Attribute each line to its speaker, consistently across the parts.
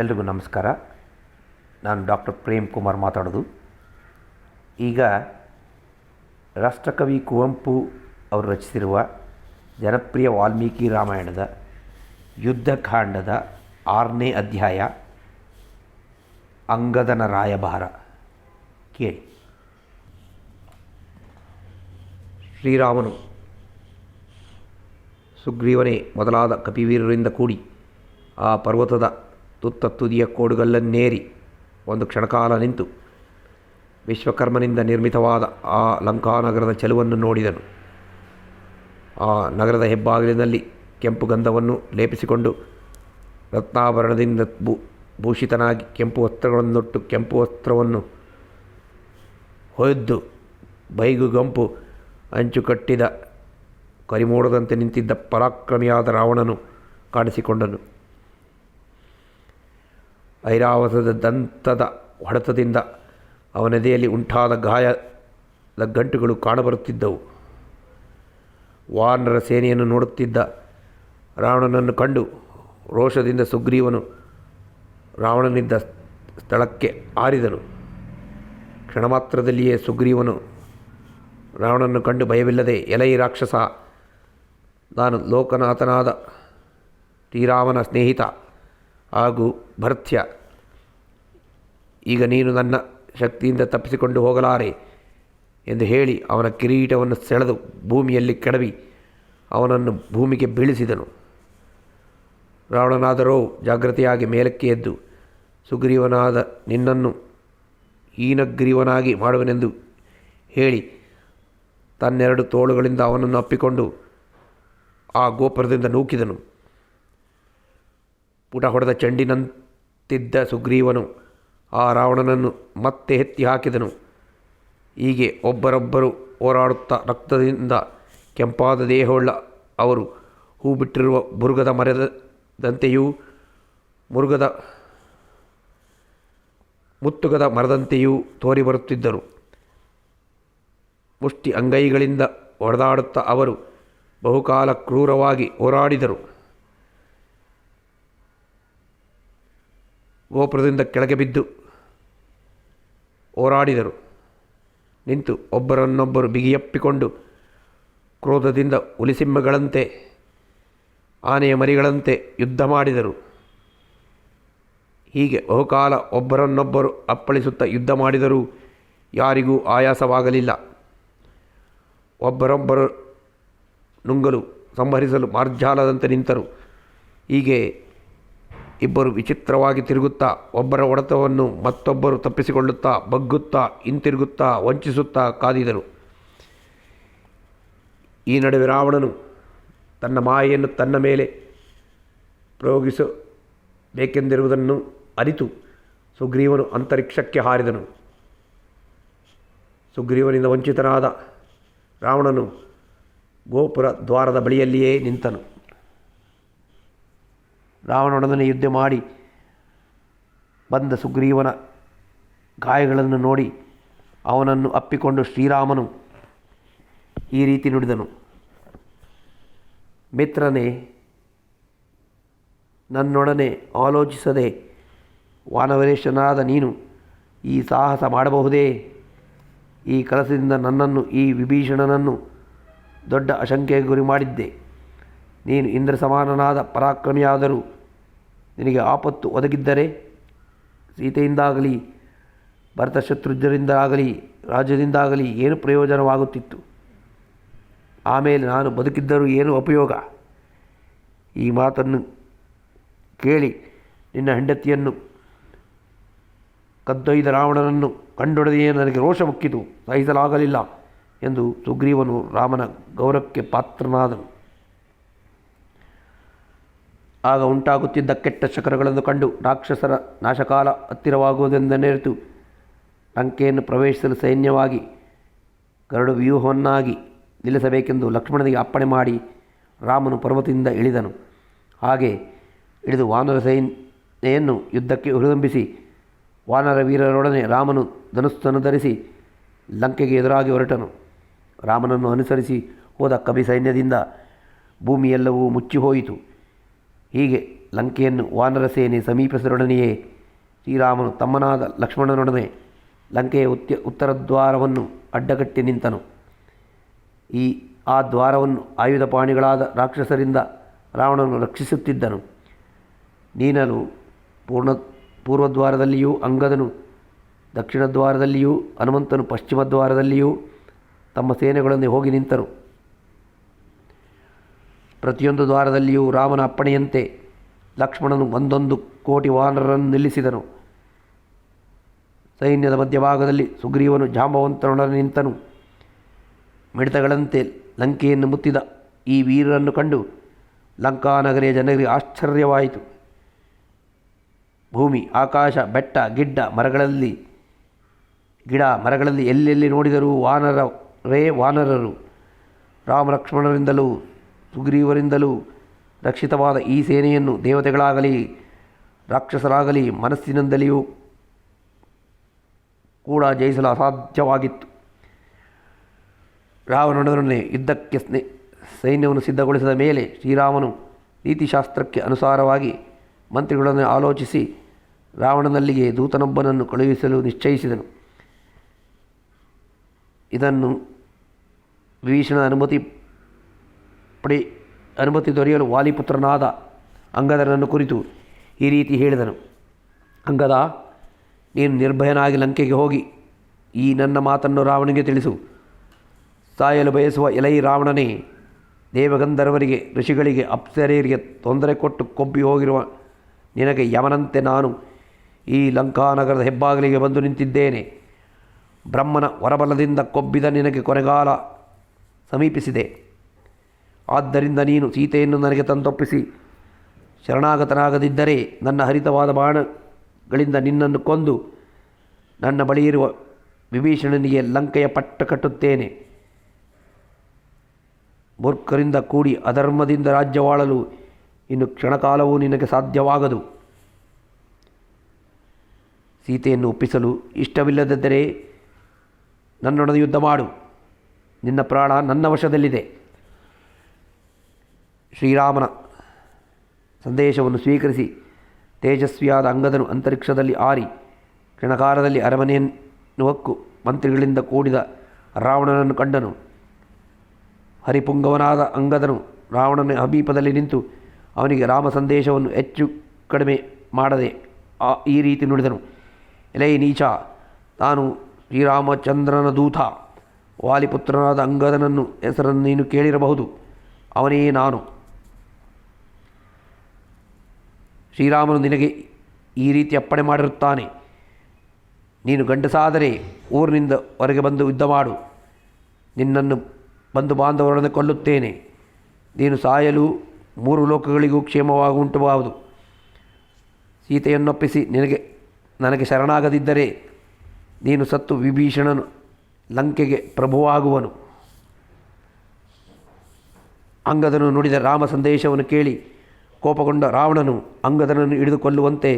Speaker 1: ಎಲ್ರಿಗೂ ನಮಸ್ಕಾರ. ನಾನು ಡಾಕ್ಟರ್ ಪ್ರೇಮ್ ಕುಮಾರ್ ಮಾತಾಡೋದು. ಈಗ ರಾಷ್ಟ್ರಕವಿ ಕುವೆಂಪು ಅವರು ರಚಿಸಿರುವ ಜನಪ್ರಿಯ ವಾಲ್ಮೀಕಿ ರಾಮಾಯಣದ ಯುದ್ಧಕಾಂಡದ 6ನೇ ಅಧ್ಯಾಯ ಅಂಗದನ ರಾಯಭಾರ ಕೇಳಿ. ಶ್ರೀರಾಮನು ಸುಗ್ರೀವನೇ ಮೊದಲಾದ ಕಪಿವೀರರಿಂದ ಕೂಡಿ ಆ ಪರ್ವತದ ತುತ್ತ ತುದಿಯ ಕೋಡುಗಲ್ಲನ್ನೇರಿ ಒಂದು ಕ್ಷಣಕಾಲ ನಿಂತು ವಿಶ್ವಕರ್ಮನಿಂದ ನಿರ್ಮಿತವಾದ ಆ ಲಂಕಾನಗರದ ಚೆಲುವನ್ನು ನೋಡಿದನು. ಆ ನಗರದ ಹೆಬ್ಬಾಗಿಲಿನಲ್ಲಿ ಕೆಂಪು ಗಂಧವನ್ನು ಲೇಪಿಸಿಕೊಂಡು ರತ್ನಾಭರಣದಿಂದ ಭೂಷಿತನಾಗಿ ಕೆಂಪು ವಸ್ತ್ರಗಳನ್ನೊಟ್ಟು ಕೆಂಪು ವಸ್ತ್ರವನ್ನು ಹೊಯ್ದು ಬೈಗುಗಂಪು ಅಂಚು ಕಟ್ಟಿದ ಕರಿಮೋಡದಂತೆ ನಿಂತಿದ್ದ ಪರಾಕ್ರಮಿಯಾದ ರಾವಣನು ಕಾಣಿಸಿಕೊಂಡನು. ಐರಾವತದ ದಂತದ ಹೊಡೆತದಿಂದ ಅವನೆದೆಯಲ್ಲಿ ಉಂಟಾದ ಗಾಯದ ಗಂಟುಗಳು ಕಾಣಬರುತ್ತಿದ್ದವು. ವಾನರ ಸೇನೆಯನ್ನು ನೋಡುತ್ತಿದ್ದ ರಾವಣನನ್ನು ಕಂಡು ರೋಷದಿಂದ ಸುಗ್ರೀವನು ರಾವಣನಿದ್ದ ಸ್ಥಳಕ್ಕೆ ಹಾರಿದನು. ಕ್ಷಣಮಾತ್ರದಲ್ಲಿಯೇ ಸುಗ್ರೀವನು ರಾವಣನನ್ನು ಕಂಡು ಭಯವಿಲ್ಲದೆ, ಎಲೈ ರಾಕ್ಷಸ, ನಾನು ಲೋಕನಾಥನಾದ ಶ್ರೀರಾಮನ ಸ್ನೇಹಿತ ಹಾಗೂ ಭರ್ತ್ಯ. ಈಗ ನೀನು ನನ್ನ ಶಕ್ತಿಯಿಂದ ತಪ್ಪಿಸಿಕೊಂಡು ಹೋಗಲಾರೆ ಎಂದು ಹೇಳಿ ಅವನ ಕಿರೀಟವನ್ನು ಸೆಳೆದು ಭೂಮಿಯಲ್ಲಿ ಕೆಡವಿ ಅವನನ್ನು ಭೂಮಿಗೆ ಬೀಳಿಸಿದನು. ರಾವಣನಾದರೋ ಜಾಗೃತಿಯಾಗಿ ಮೇಲಕ್ಕೆ ಎದ್ದು, ಸುಗ್ರೀವನಾದ ನಿನ್ನನ್ನು ಹೀನಗ್ರೀವನಾಗಿ ಮಾಡುವನೆಂದು ಹೇಳಿ ತನ್ನೆರಡು ತೋಳುಗಳಿಂದ ಅವನನ್ನು ಅಪ್ಪಿಕೊಂಡು ಆ ಗೋಪುರದಿಂದ ನೂಕಿದನು. ಪುಟ ಹೊಡೆದ ಚೆಂಡಿನಂತಿದ್ದ ಸುಗ್ರೀವನು ಆ ರಾವಣನನ್ನು ಮತ್ತೆ ಎತ್ತಿ ಹಾಕಿದನು. ಹೀಗೆ ಒಬ್ಬರೊಬ್ಬರು ಹೋರಾಡುತ್ತಾ ರಕ್ತದಿಂದ ಕೆಂಪಾದ ದೇಹವುಳ್ಳ ಅವರು ಹೂ ಬಿಟ್ಟಿರುವ ಮುರುಗದ ಮರದಂತೆಯೂ ಮುತ್ತುಗದ ಮರದಂತೆಯೂ ತೋರಿಬರುತ್ತಿದ್ದರು. ಮುಷ್ಟಿ ಅಂಗೈಗಳಿಂದ ಹೊಡೆದಾಡುತ್ತಾ ಅವರು ಬಹುಕಾಲ ಕ್ರೂರವಾಗಿ ಹೋರಾಡಿದರು. ಗೋಪುರದಿಂದ ಕೆಳಗೆ ಬಿದ್ದು ಹೋರಾಡಿದರು. ನಿಂತು ಒಬ್ಬರನ್ನೊಬ್ಬರು ಬಿಗಿಯಪ್ಪಿಕೊಂಡು ಕ್ರೋಧದಿಂದ ಹುಲಿಸಿಂಹಗಳಂತೆ ಆನೆಯ ಮರಿಗಳಂತೆ ಯುದ್ಧ ಮಾಡಿದರು. ಹೀಗೆ ಬಹುಕಾಲ ಒಬ್ಬರನ್ನೊಬ್ಬರು ಅಪ್ಪಳಿಸುತ್ತಾ ಯುದ್ಧ ಮಾಡಿದರೂ ಯಾರಿಗೂ ಆಯಾಸವಾಗಲಿಲ್ಲ. ಒಬ್ಬರೊಬ್ಬರು ನುಂಗಲು ಸಂಹರಿಸಲು ಮಾರ್ಜಾಲದಂತೆ ನಿಂತರು. ಹೀಗೆ ಇಬ್ಬರು ವಿಚಿತ್ರವಾಗಿ ತಿರುಗುತ್ತಾ ಒಬ್ಬರ ಹೊಡೆತವನ್ನು ಮತ್ತೊಬ್ಬರು ತಪ್ಪಿಸಿಕೊಳ್ಳುತ್ತಾ ಬಗ್ಗುತ್ತಾ ಹಿಂತಿರುಗುತ್ತಾ ವಂಚಿಸುತ್ತಾ ಕಾದಿದರು. ಈ ನಡುವೆ ರಾವಣನು ತನ್ನ ಮಾಯೆಯನ್ನು ತನ್ನ ಮೇಲೆ ಪ್ರಯೋಗಿಸಬೇಕೆಂದಿರುವುದನ್ನು ಅರಿತು ಸುಗ್ರೀವನು ಅಂತರಿಕ್ಷಕ್ಕೆ ಹಾರಿದನು. ಸುಗ್ರೀವನಿಂದ ವಂಚಿತನಾದ ರಾವಣನು ಗೋಪುರ ದ್ವಾರದ ಬಳಿಯಲ್ಲಿಯೇ ನಿಂತನು. ರಾವಣನೊಡನೆ ಯುದ್ಧ ಮಾಡಿ ಬಂದ ಸುಗ್ರೀವನ ಗಾಯಗಳನ್ನು ನೋಡಿ ಅವನನ್ನು ಅಪ್ಪಿಕೊಂಡು ಶ್ರೀರಾಮನು ಈ ರೀತಿ ನುಡಿದನು. ಮಿತ್ರನೇ, ನನ್ನೊಡನೆ ಆಲೋಚಿಸದೆ ವಾನವರೇಶನಾದ ನೀನು ಈ ಸಾಹಸ ಮಾಡಬಹುದೇ? ಈ ಕೆಲಸದಿಂದ ನನ್ನನ್ನು, ಈ ವಿಭೀಷಣನನ್ನು ದೊಡ್ಡ ಆಶಂಕೆಗೆ ಗುರಿ ಮಾಡಿದ್ದೆ. ನೀನು ಇಂದ್ರ ಸಮಾನನಾದ ಪರಾಕ್ರಮಿಯಾದರೂ ನಿನಗೆ ಆಪತ್ತು ಒದಗಿದ್ದರೆ ಸೀತೆಯಿಂದಾಗಲಿ ಭರತಶತ್ರುಘ್ನರಿಂದಾಗಲಿ ರಾಜ್ಯದಿಂದಾಗಲಿ ಏನು ಪ್ರಯೋಜನವಾಗುತ್ತಿತ್ತು? ಆಮೇಲೆ ನಾನು ಬದುಕಿದ್ದರೂ ಏನು ಉಪಯೋಗ? ಈ ಮಾತನ್ನು ಕೇಳಿ ನಿನ್ನ ಹೆಂಡತಿಯನ್ನು ಕದ್ದೊಯ್ದ ರಾವಣನನ್ನು ಕಂಡೊಡೆದೆಯೇ ನನಗೆ ರೋಷ ಮುಕ್ಕಿತು, ಸಹಿಸಲಾಗಲಿಲ್ಲ ಎಂದು ಸುಗ್ರೀವನು ರಾಮನ ಗೌರವಕ್ಕೆ ಪಾತ್ರನಾದನು. ಆಗ ಉಂಟಾಗುತ್ತಿದ್ದ ಕೆಟ್ಟ ಶಕರಗಳನ್ನು ಕಂಡು ರಾಕ್ಷಸರ ನಾಶಕಾಲ ಹತ್ತಿರವಾಗುವುದೆಂದನೆರಿತು ಲಂಕೆಯನ್ನು ಪ್ರವೇಶಿಸಲು ಸೈನ್ಯವಾಗಿ ಗರುಡ ವ್ಯೂಹವನ್ನಾಗಿ ನಿಲ್ಲಿಸಬೇಕೆಂದು ಲಕ್ಷ್ಮಣನಿಗೆ ಅಪ್ಪಣೆ ಮಾಡಿ ರಾಮನು ಪರ್ವತದಿಂದ ಇಳಿದನು. ಹಾಗೆ ಇಳಿದು ವಾನರ ಸೇನೆಯನ್ನು ಯುದ್ಧಕ್ಕೆ ಹುರಿದುಂಬಿಸಿ ವಾನರ ವೀರರೊಡನೆ ರಾಮನು ಧನುಸ್ಸನ್ನು ಧರಿಸಿ ಲಂಕೆಗೆ ಎದುರಾಗಿ ಹೊರಟನು. ರಾಮನನ್ನು ಅನುಸರಿಸಿ ಹೋದ ಕವಿ ಸೈನ್ಯದಿಂದ ಭೂಮಿಯೆಲ್ಲವೂ ಮುಚ್ಚಿಹೋಯಿತು. ಹೀಗೆ ಲಂಕೆಯನ್ನು ವಾನರ ಸೇನೆ ಸಮೀಪಿಸಿದೊಡನೆಯೇ ಶ್ರೀರಾಮನು ತಮ್ಮನಾದ ಲಕ್ಷ್ಮಣನೊಡನೆ ಲಂಕೆಯ ಉತ್ತರ ದ್ವಾರವನ್ನು ಅಡ್ಡಗಟ್ಟಿ ನಿಂತನು. ಆ ದ್ವಾರವನ್ನು ಆಯುಧಪಾಣಿಗಳಾದ ರಾಕ್ಷಸರಿಂದ ರಾವಣನು ರಕ್ಷಿಸುತ್ತಿದ್ದನು. ನೀನನು ಪೂರ್ವದ್ವಾರದಲ್ಲಿಯೂ, ಅಂಗದನು ದಕ್ಷಿಣ ದ್ವಾರದಲ್ಲಿಯೂ, ಹನುಮಂತನು ಪಶ್ಚಿಮ ದ್ವಾರದಲ್ಲಿಯೂ ತಮ್ಮ ಸೇನೆಗಳೊಂದಿಗೆ ಹೋಗಿ ನಿಂತರು. ಪ್ರತಿಯೊಂದು ದ್ವಾರದಲ್ಲಿಯೂ ರಾಮನ ಅಪ್ಪಣೆಯಂತೆ ಲಕ್ಷ್ಮಣನು 1 ಕೋಟಿ ವಾನರರನ್ನು ನಿಲ್ಲಿಸಿದನು. ಸೈನ್ಯದ ಮಧ್ಯಭಾಗದಲ್ಲಿ ಸುಗ್ರೀವನು ಜಾಂಬವಂತನೊಡನೆ ನಿಂತನು. ಮಿಡತಗಳಂತೆ ಲಂಕೆಯನ್ನು ಮುತ್ತಿದ ಈ ವೀರರನ್ನು ಕಂಡು ಲಂಕಾನಗರಿಯ ಜನರಿಗೆ ಆಶ್ಚರ್ಯವಾಯಿತು. ಭೂಮಿ, ಆಕಾಶ, ಬೆಟ್ಟ, ಗಿಡ ಮರಗಳಲ್ಲಿ ಎಲ್ಲೆಲ್ಲಿ ನೋಡಿದರೂ ವಾನರರು. ರಾಮಲಕ್ಷ್ಮಣರಿಂದಲೂ ಸುಗ್ರೀವರಿಂದಲೂ ರಕ್ಷಿತವಾದ ಈ ಸೇನೆಯನ್ನು ದೇವತೆಗಳಾಗಲಿ ರಾಕ್ಷಸರಾಗಲಿ ಮನಸ್ಸಿನಿಂದಲೆಯೂ ಕೂಡ ಜಯಿಸಲು ಅಸಾಧ್ಯವಾಗಿತ್ತು. ರಾವಣನೊಡನೆ ಯುದ್ಧಕ್ಕೆ ಸೈನ್ಯವನ್ನು ಸಿದ್ಧಗೊಳಿಸಿದ ಮೇಲೆ ಶ್ರೀರಾಮನು ನೀತಿಶಾಸ್ತ್ರಕ್ಕೆ ಅನುಸಾರವಾಗಿ ಮಂತ್ರಿಗಳನ್ನು ಆಲೋಚಿಸಿ ರಾವಣನಲ್ಲಿಗೆ ದೂತನೊಬ್ಬನನ್ನು ಕಳುಹಿಸಲು ನಿಶ್ಚಯಿಸಿದನು. ಇದನ್ನು ವಿಭೀಷಣ ಅನುಮತಿ ದೊರೆಯಲು ವಾಲಿಪುತ್ರನಾದ ಅಂಗದನನ್ನು ಕುರಿತು ಈ ರೀತಿ ಹೇಳಿದನು. ಅಂಗದ, ನೀನು ನಿರ್ಭಯನಾಗಿ ಲಂಕೆಗೆ ಹೋಗಿ ಈ ನನ್ನ ಮಾತನ್ನು ರಾವಣನಿಗೆ ತಿಳಿಸು. ಸಾಯಲು ಬಯಸುವ ಎಲೈ ರಾವಣನೇ, ದೇವಗಂಧರ್ವರಿಗೆ, ಋಷಿಗಳಿಗೆ, ಅಪ್ಸರೆಯರಿಗೆ ತೊಂದರೆ ಕೊಟ್ಟು ಕೊಬ್ಬಿ ಹೋಗಿರುವ ನಿನಗೆ ಯಮನಂತೆ ನಾನು ಈ ಲಂಕಾನಗರದ ಹೆಬ್ಬಾಗಿಲಿಗೆ ಬಂದು ನಿಂತಿದ್ದೇನೆ. ಬ್ರಹ್ಮನ ವರಬಲದಿಂದ ಕೊಬ್ಬಿದ ನಿನಗೆ ಕೊನೆಗಾಲ ಸಮೀಪಿಸಿದೆ. ಆದ್ದರಿಂದ ನೀನು ಸೀತೆಯನ್ನು ನನಗೆ ತಂದೊಪ್ಪಿಸಿ ಶರಣಾಗತನಾಗದಿದ್ದರೆ ನನ್ನ ಹರಿತವಾದ ಬಾಣಗಳಿಂದ ನಿನ್ನನ್ನು ಕೊಂದು ನನ್ನ ಬಳಿಯಿರುವ ವಿಭೀಷಣನಿಗೆ ಲಂಕೆಯ ಪಟ್ಟ ಕಟ್ಟುತ್ತೇನೆ. ಮೂರ್ಖರಿಂದ ಕೂಡಿ ಅಧರ್ಮದಿಂದ ರಾಜ್ಯವಾಳಲು ಇನ್ನು ಕ್ಷಣಕಾಲವೂ ನಿನಗೆ ಸಾಧ್ಯವಾಗದು. ಸೀತೆಯನ್ನು ಒಪ್ಪಿಸಲು ಇಷ್ಟವಿಲ್ಲದಿದ್ದರೆ ನನ್ನೊಡನೆ ಯುದ್ಧ ಮಾಡು. ನಿನ್ನ ಪ್ರಾಣ ನನ್ನ ವಶದಲ್ಲಿದೆ. ಶ್ರೀರಾಮನ ಸಂದೇಶವನ್ನು ಸ್ವೀಕರಿಸಿ ತೇಜಸ್ವಿಯಾದ ಅಂಗದನು ಅಂತರಿಕ್ಷದಲ್ಲಿ ಆರಿ ಕ್ಷಣಕಾಲದಲ್ಲಿ ಅರಮನೆಯನ್ನು ಹೊಕ್ಕು ಮಂತ್ರಿಗಳಿಂದ ಕೂಡಿದ ರಾವಣನನ್ನು ಕಂಡನು. ಹರಿಪುಂಗವನಾದ ಅಂಗದನು ರಾವಣನ ಸಮೀಪದಲ್ಲಿ ನಿಂತು ಅವನಿಗೆ ರಾಮ ಸಂದೇಶವನ್ನು ಹೆಚ್ಚು ಕಡಿಮೆ ಮಾಡದೆ ಈ ರೀತಿ ನುಡಿದನು. ಎಲೈ ನೀಚ, ತಾನು ಶ್ರೀರಾಮಚಂದ್ರನ ದೂತ ವಾಲಿಪುತ್ರನಾದ ಅಂಗದನನ್ನು ಹೆಸರನ್ನು ನೀನು ಕೇಳಿರಬಹುದು. ಅವನೇ ನಾನು. ಶ್ರೀರಾಮನು ನಿನಗೆ ಈ ರೀತಿ ಅಪ್ಪಣೆ ಮಾಡಿರುತ್ತಾನೆ. ನೀನು ಗಂಡಸಾದರೆ ಊರಿನಿಂದ ಹೊರಗೆ ಬಂದು ಯುದ್ಧ ಮಾಡು. ನಿನ್ನನ್ನು ಬಂಧು ಬಾಂಧವರನ್ನು ಕೊಲ್ಲುತ್ತೇನೆ. ನೀನು ಸಾಯಲು 3 ಲೋಕಗಳಿಗೂ ಕ್ಷೇಮವಾಗುಂಟುಬಹುದು. ಸೀತೆಯನ್ನೊಪ್ಪಿಸಿ ನನಗೆ ಶರಣಾಗದಿದ್ದರೆ ನೀನು ಸತ್ತು ವಿಭೀಷಣನು ಲಂಕೆಗೆ ಪ್ರಭುವಾಗುವನು. ಅಂಗದನು ನುಡಿದ ರಾಮ ಸಂದೇಶವನ್ನು ಕೇಳಿ ಕೋಪಗೊಂಡ ರಾವಣನು ಅಂಗದನನ್ನು ಹಿಡಿದುಕೊಳ್ಳುವಂತೆ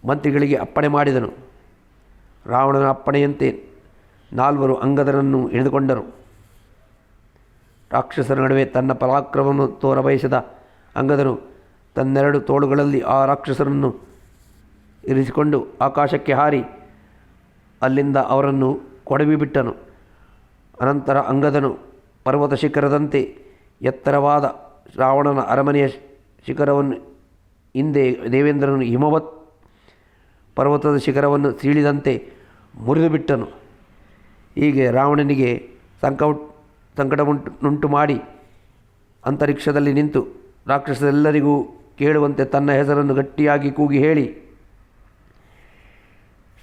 Speaker 1: ಮಂತ್ರಿಗಳಿಗೆ ಅಪ್ಪಣೆ ಮಾಡಿದನು. ರಾವಣನ ಅಪ್ಪಣೆಯಂತೆ 4 ಅಂಗದನನ್ನು ಹಿಡಿದುಕೊಂಡರು. ರಾಕ್ಷಸರ ನಡುವೆ ತನ್ನ ಪರಾಕ್ರಮವನ್ನು ತೋರಬಯಸಿದ ಅಂಗದನು ತನ್ನೆರಡು ತೋಳುಗಳಲ್ಲಿ ಆ ರಾಕ್ಷಸರನ್ನು ಇರಿಸಿಕೊಂಡು ಆಕಾಶಕ್ಕೆ ಹಾರಿ ಅಲ್ಲಿಂದ ಅವರನ್ನು ಕೊಡವಿಬಿಟ್ಟನು. ಅನಂತರ ಅಂಗದನು ಪರ್ವತ ಶಿಖರದಂತೆ ಎತ್ತರವಾದ ರಾವಣನ ಅರಮನೆಯ ಶಿಖರವನ್ನು ಹಿಂದೆ ದೇವೇಂದ್ರನು ಹಿಮವತ್ ಪರ್ವತದ ಶಿಖರವನ್ನು ಸೀಳಿದಂತೆ ಮುರಿದುಬಿಟ್ಟನು. ಹೀಗೆ ರಾವಣನಿಗೆ ಸಂಕಟವುಂಟು ಮಾಡಿ ಅಂತರಿಕ್ಷದಲ್ಲಿ ನಿಂತು ರಾಕ್ಷಸರೆಲ್ಲರಿಗೂ ಕೇಳುವಂತೆ ತನ್ನ ಹೆಸರನ್ನು ಗಟ್ಟಿಯಾಗಿ ಕೂಗಿ ಹೇಳಿ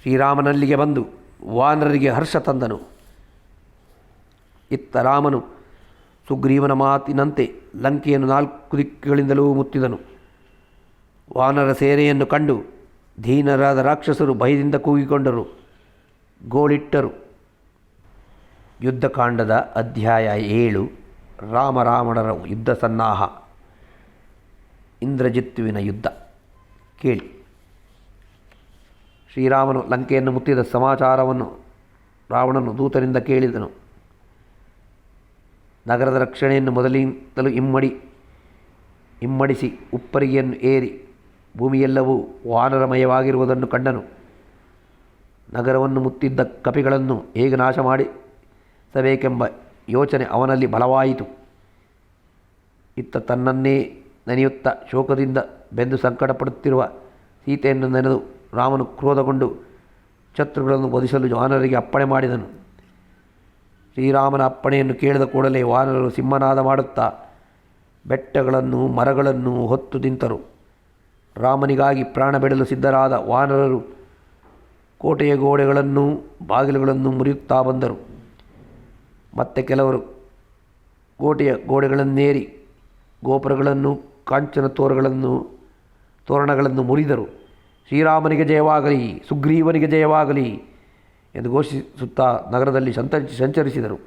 Speaker 1: ಶ್ರೀರಾಮನಲ್ಲಿಗೆ ಬಂದು ವಾನರರಿಗೆ ಹರ್ಷ ತಂದನು. ಇತ್ತ ರಾಮನು ಸುಗ್ರೀವನ ಮಾತಿನಂತೆ ಲಂಕೆಯನ್ನು 4 ದಿಕ್ಕುಗಳಿಂದಲೂ ಮುತ್ತಿದನು. ವಾನರ ಸೇನೆಯನ್ನು ಕಂಡು ಧೀನರಾದ ರಾಕ್ಷಸರು ಭಯದಿಂದ ಕೂಗಿಕೊಂಡರು, ಗೋಳಿಟ್ಟರು. ಯುದ್ಧಕಾಂಡದ ಅಧ್ಯಾಯ 7. ರಾಮರಾವಣರ ಯುದ್ಧ ಸನ್ನಾಹ. ಇಂದ್ರಜಿತ್ತುವಿನ ಯುದ್ಧ. ಕೇಳಿ. ಶ್ರೀರಾಮನು ಲಂಕೆಯನ್ನು ಮುತ್ತಿದ ಸಮಾಚಾರವನ್ನು ರಾವಣನು ದೂತರಿಂದ ಕೇಳಿದನು. ನಗರದ ರಕ್ಷಣೆಯನ್ನು ಮೊದಲಿಂದಲೂ ಇಮ್ಮಡಿ ಇಮ್ಮಡಿಸಿ ಉಪ್ಪರಿಗೆಯನ್ನು ಏರಿ ಭೂಮಿಯೆಲ್ಲವೂ ವಾನರಮಯವಾಗಿರುವುದನ್ನು ಕಂಡನು. ನಗರವನ್ನು ಮುತ್ತಿದ್ದ ಕಪಿಗಳನ್ನು ಹೇಗೆ ನಾಶ ಮಾಡಿಸಬೇಕೆಂಬ ಯೋಚನೆ ಅವನಲ್ಲಿ ಬಲವಾಯಿತು. ಇತ್ತ ತನ್ನನ್ನೇ ನೆನೆಯುತ್ತಾ ಶೋಕದಿಂದ ಬೆಂದು ಸಂಕಟಪಡುತ್ತಿರುವ ಸೀತೆಯನ್ನು ನೆನೆದು ರಾಮನು ಕ್ರೋಧಗೊಂಡು ಶತ್ರುಗಳನ್ನು ವಧಿಸಲು ವಾನರರಿಗೆ ಅಪ್ಪಣೆ ಮಾಡಿದನು. ಶ್ರೀರಾಮನ ಅಪ್ಪಣೆಯನ್ನು ಕೇಳಿದ ಕೂಡಲೇ ವಾನರರು ಸಿಂಹನಾದ ಮಾಡುತ್ತಾ ಬೆಟ್ಟಗಳನ್ನು ಮರಗಳನ್ನು ಹೊತ್ತು ನಿಂತರು. ರಾಮನಿಗಾಗಿ ಪ್ರಾಣ ಬಿಡಲು ಸಿದ್ಧರಾದ ವಾನರರು ಕೋಟೆಯ ಗೋಡೆಗಳನ್ನೂ ಬಾಗಿಲುಗಳನ್ನು ಮುರಿಯುತ್ತಾ ಬಂದರು. ಮತ್ತೆ ಕೆಲವರು ಕೋಟೆಯ ಗೋಡೆಗಳನ್ನೇರಿ ಗೋಪುರಗಳನ್ನು ಕಾಂಚನ ತೋರಣಗಳನ್ನು ಮುರಿದರು. ಶ್ರೀರಾಮನಿಗೆ ಜಯವಾಗಲಿ, ಸುಗ್ರೀವನಿಗೆ ಜಯವಾಗಲಿ ಎಂದು ಘೋಷಿಸುತ್ತಾ ನಗರದಲ್ಲಿ ಸಂಚರಿಸಿದರು.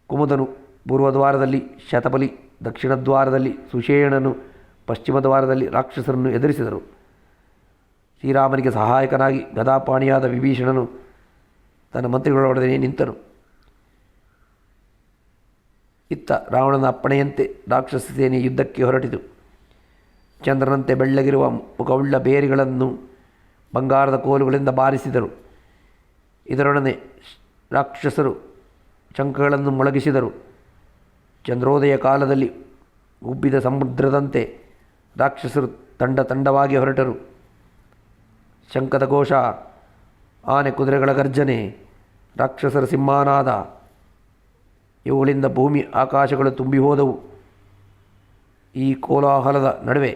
Speaker 1: ಕುಮುದನು ಪೂರ್ವ ದ್ವಾರದಲ್ಲಿ, ಶತಬಲಿ ದಕ್ಷಿಣ ದ್ವಾರದಲ್ಲಿ, ಸುಷೇಣನು ಪಶ್ಚಿಮ ದ್ವಾರದಲ್ಲಿ ರಾಕ್ಷಸರನ್ನು ಎದುರಿಸಿದರು. ಶ್ರೀರಾಮನಿಗೆ ಸಹಾಯಕನಾಗಿ ಗದಾಪಾಣಿಯಾದ ವಿಭೀಷಣನು ತನ್ನ ಮಂತ್ರಿಗಳೊಡನೆ ನಿಂತನು. ಇತ್ತ ರಾವಣನ ಅಪ್ಪಣೆಯಂತೆ ರಾಕ್ಷಸ ಸೇನೆ ಯುದ್ಧಕ್ಕೆ ಹೊರಟಿತು. ಚಂದ್ರನಂತೆ ಬೆಳ್ಳಗಿರುವ ಮುಖವುಳ್ಳ ಬೇರಿಗಳನ್ನು ಬಂಗಾರದ ಕೋಲುಗಳಿಂದ ಬಾರಿಸಿದರು. ಇದರೊಡನೆ ರಾಕ್ಷಸರು ಶಂಖಗಳನ್ನು ಮೊಳಗಿಸಿದರು. ಚಂದ್ರೋದಯ ಕಾಲದಲ್ಲಿ ಉಬ್ಬಿದ ಸಮುದ್ರದಂತೆ ರಾಕ್ಷಸರು ತಂಡವಾಗಿ ಹೊರಟರು. ಶಂಖದ ಘೋಷ, ಆನೆ ಕುದುರೆಗಳ ಗರ್ಜನೆ, ರಾಕ್ಷಸರ ಸಿಂಹನಾದ ಇವುಗಳಿಂದ ಭೂಮಿ ಆಕಾಶಗಳು ತುಂಬಿ ಹೋದವು. ಈ ಕೋಲಾಹಲದ ನಡುವೆ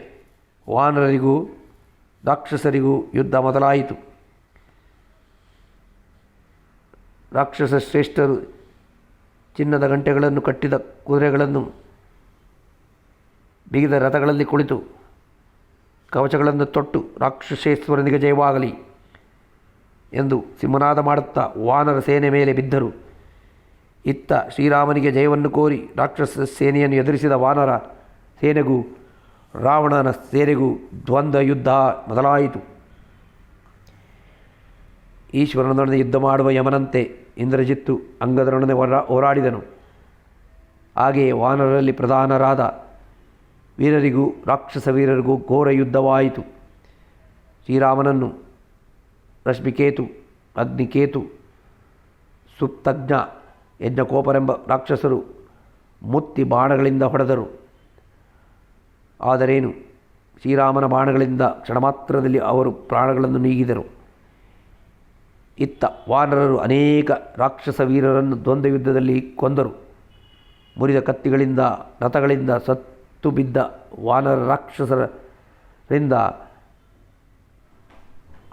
Speaker 1: ವಾನರರಿಗೂ ರಾಕ್ಷಸರಿಗೂ ಯುದ್ಧ ಮೊದಲಾಯಿತು. ರಾಕ್ಷಸ ಶ್ರೇಷ್ಠರು ಚಿನ್ನದ ಗಂಟೆಗಳನ್ನು ಕಟ್ಟಿದ ಕುದುರೆಗಳನ್ನು ಬಿಗಿದ ರಥಗಳಲ್ಲಿ ಕುಳಿತು ಕವಚಗಳನ್ನು ತೊಟ್ಟು ರಾಕ್ಷಸೇಶ್ವರನಿಗೆ ಜಯವಾಗಲಿ ಎಂದು ಸಿಂಹನಾದ ಮಾಡುತ್ತಾ ವಾನರ ಸೇನೆ ಮೇಲೆ ಬಿದ್ದರು. ಇತ್ತ ಶ್ರೀರಾಮನಿಗೆ ಜಯವನ್ನು ಕೋರಿ ರಾಕ್ಷಸ ಸೇನೆಯನ್ನು ಎದುರಿಸಿದ ವಾನರ ಸೇನೆಗೂ ರಾವಣನ ಸೇನೆಗೂ ದ್ವಂದ್ವ ಯುದ್ಧ ಮೊದಲಾಯಿತು. ಈಶ್ವರನೊಡನೆ ಯುದ್ಧ ಮಾಡುವ ಯಮನಂತೆ ಇಂದ್ರಜಿತ್ತು ಅಂಗದರೊಡನೆ ಹೋರಾಡಿದನು. ಹಾಗೆಯೇ ವಾನರರಲ್ಲಿ ಪ್ರಧಾನರಾದ ವೀರರಿಗೂ ರಾಕ್ಷಸ ವೀರರಿಗೂ ಘೋರ ಯುದ್ಧವಾಯಿತು. ಶ್ರೀರಾಮನನ್ನು ರಶ್ಮಿಕೇತು, ಅಗ್ನಿಕೇತು, ಸುಪ್ತಜ್ಞ, ಯಜ್ಞಕೋಪರೆಂಬ ರಾಕ್ಷಸರು ಮುತ್ತಿ ಬಾಣಗಳಿಂದ ಹೊಡೆದರು. ಆದರೇನು, ಶ್ರೀರಾಮನ ಬಾಣಗಳಿಂದ ಕ್ಷಣಮಾತ್ರದಲ್ಲಿ ಅವರು ಪ್ರಾಣಗಳನ್ನು ನೀಗಿದರು. ಇತ್ತ ವಾನರರು ಅನೇಕ ರಾಕ್ಷಸ ವೀರರನ್ನು ದ್ವಂದ್ವ ಯುದ್ಧದಲ್ಲಿ ಕೊಂದರು. ಮುರಿದ ಕತ್ತಿಗಳಿಂದ ರಥಗಳಿಂದ ಸತ್ತು ಬಿದ್ದ ವಾನರ ರಾಕ್ಷಸರಿಂದ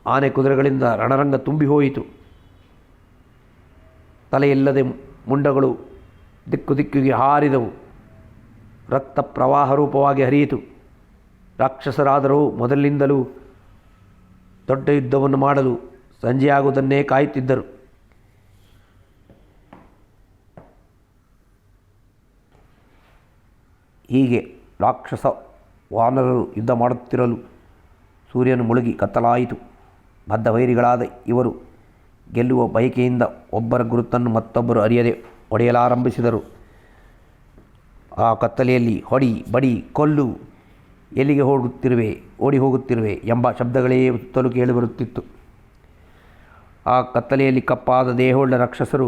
Speaker 1: ಆನೆ ಕುದುರೆಗಳಿಂದ ರಣರಂಗ ತುಂಬಿ ಹೋಯಿತು. ತಲೆಯಿಲ್ಲದೆ ಮುಂಡಗಳು ದಿಕ್ಕು ದಿಕ್ಕಿಗೆ ಹಾರಿದವು. ರಕ್ತ ಪ್ರವಾಹ ರೂಪವಾಗಿ ಹರಿಯಿತು. ರಾಕ್ಷಸರಾದರೂ ಮೊದಲಿನಿಂದಲೂ ದೊಡ್ಡ ಯುದ್ಧವನ್ನು ಮಾಡಲು ಸಂಜೆಯಾಗುವುದನ್ನೇ ಕಾಯುತ್ತಿದ್ದರು. ಹೀಗೆ ರಾಕ್ಷಸ ವಾನರರು ಯುದ್ಧ ಮಾಡುತ್ತಿರಲು ಸೂರ್ಯನು ಮುಳುಗಿ ಕತ್ತಲಾಯಿತು. ಬದ್ಧ ವೈರಿಗಳಾದ ಇವರು ಗೆಲ್ಲುವ ಬಯಕೆಯಿಂದ ಒಬ್ಬರ ಗುರುತನ್ನು ಮತ್ತೊಬ್ಬರು ಅರಿಯದೆ ಹೊಡೆಯಲಾರಂಭಿಸಿದರು. ಆ ಕತ್ತಲೆಯಲ್ಲಿ ಹೊಡಿ, ಬಡಿ, ಕೊಲ್ಲು, ಎಲ್ಲಿಗೆ ಓಡಿ ಹೋಗುತ್ತಿರುವೆ ಎಂಬ ಶಬ್ದಗಳೇ ಸುತ್ತಲೂ ಕೇಳಿಬರುತ್ತಿತ್ತು. ಆ ಕತ್ತಲೆಯಲ್ಲಿ ಕಪ್ಪಾದ ದೇಹವುಳ್ಳ ರಾಕ್ಷಸರು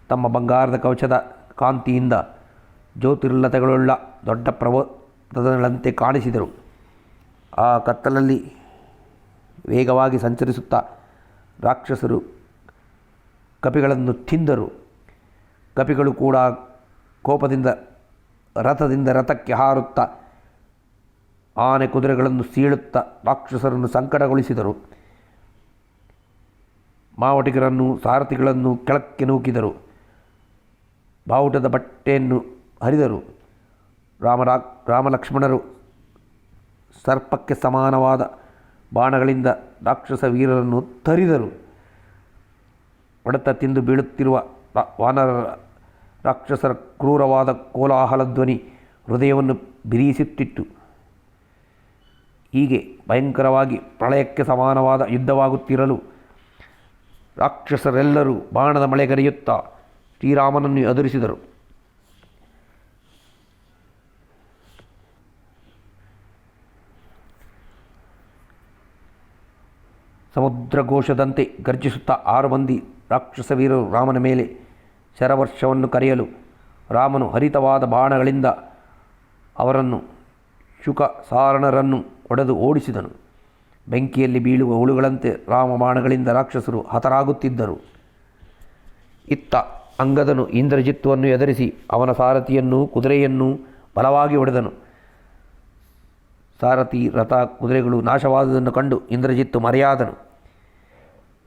Speaker 1: ತಮ್ಮ ಬಂಗಾರದ ಕವಚದ ಕಾಂತಿಯಿಂದ ಜ್ಯೋತಿರ್ಲತೆಗಳುಳ್ಳ ದೊಡ್ಡ ಪರ್ವತಗಳಂತೆ ಕಾಣಿಸಿದರು. ಆ ಕತ್ತಲಲ್ಲಿ ವೇಗವಾಗಿ ಸಂಚರಿಸುತ್ತಾ ರಾಕ್ಷಸರು ಕಪಿಗಳನ್ನು ತಿಂದರು. ಕಪಿಗಳು ಕೂಡ ಕೋಪದಿಂದ ರಥದಿಂದ ರಥಕ್ಕೆ ಹಾರುತ್ತಾ ಆನೆ ಕುದುರೆಗಳನ್ನು ಸೀಳುತ್ತಾ ರಾಕ್ಷಸರನ್ನು ಸಂಕಟಗೊಳಿಸಿದರು. ಮಾವಟಿಗರನ್ನು ಸಾರಥಿಗಳನ್ನು ಕೆಳಕ್ಕೆ ನೂಕಿದರು. ಬಾವುಟದ ಬಟ್ಟೆಯನ್ನು ಹರಿದರು. ರಾಮಲಕ್ಷ್ಮಣರು ಸರ್ಪಕ್ಕೆ ಸಮಾನವಾದ ಬಾಣಗಳಿಂದ ರಾಕ್ಷಸ ವೀರರನ್ನು ತರಿದರು. ಹೊಡೆತ ತಿಂದು ಬೀಳುತ್ತಿರುವ ವಾನರ ರಾಕ್ಷಸರ ಕ್ರೂರವಾದ ಕೋಲಾಹಲ ಧ್ವನಿ ಹೃದಯವನ್ನು ಬಿರಿಸುತ್ತಿತ್ತು. ಹೀಗೆ ಭಯಂಕರವಾಗಿ ಪ್ರಳಯಕ್ಕೆ ಸಮಾನವಾದ ಯುದ್ಧವಾಗುತ್ತಿರಲು ರಾಕ್ಷಸರೆಲ್ಲರೂ ಬಾಣದ ಮಳೆಗರೆಯುತ್ತಾ ಶ್ರೀರಾಮನನ್ನು ಎದುರಿಸಿದರು. ಸಮುದ್ರಘೋಷದಂತೆ ಗರ್ಜಿಸುತ್ತಾ 6 ಮಂದಿ ರಾಕ್ಷಸ ವೀರರು ರಾಮನ ಮೇಲೆ ಶರವರ್ಷವನ್ನು ಕರೆಯಲು ರಾಮನು ಹರಿತವಾದ ಬಾಣಗಳಿಂದ ಅವರನ್ನು ಶುಕಸಾರಣರನ್ನು ಹೊಡೆದು ಓಡಿಸಿದನು. ಬೆಂಕಿಯಲ್ಲಿ ಬೀಳುವ ಹುಳುಗಳಂತೆ ರಾಮ ಬಾಣಗಳಿಂದ ರಾಕ್ಷಸರು ಹತರಾಗುತ್ತಿದ್ದರು. ಇತ್ತ ಅಂಗದನು ಇಂದ್ರಜಿತ್ತುವನ್ನು ಎದುರಿಸಿ ಅವನ ಸಾರಥಿಯನ್ನೂ ಕುದುರೆಯನ್ನೂ ಬಲವಾಗಿ ಹೊಡೆದನು. ಸಾರಥಿ ರಥ ಕುದುರೆಗಳು ನಾಶವಾದುದನ್ನು ಕಂಡು ಇಂದ್ರಜಿತ್ತು ಮರೆಯಾದನು.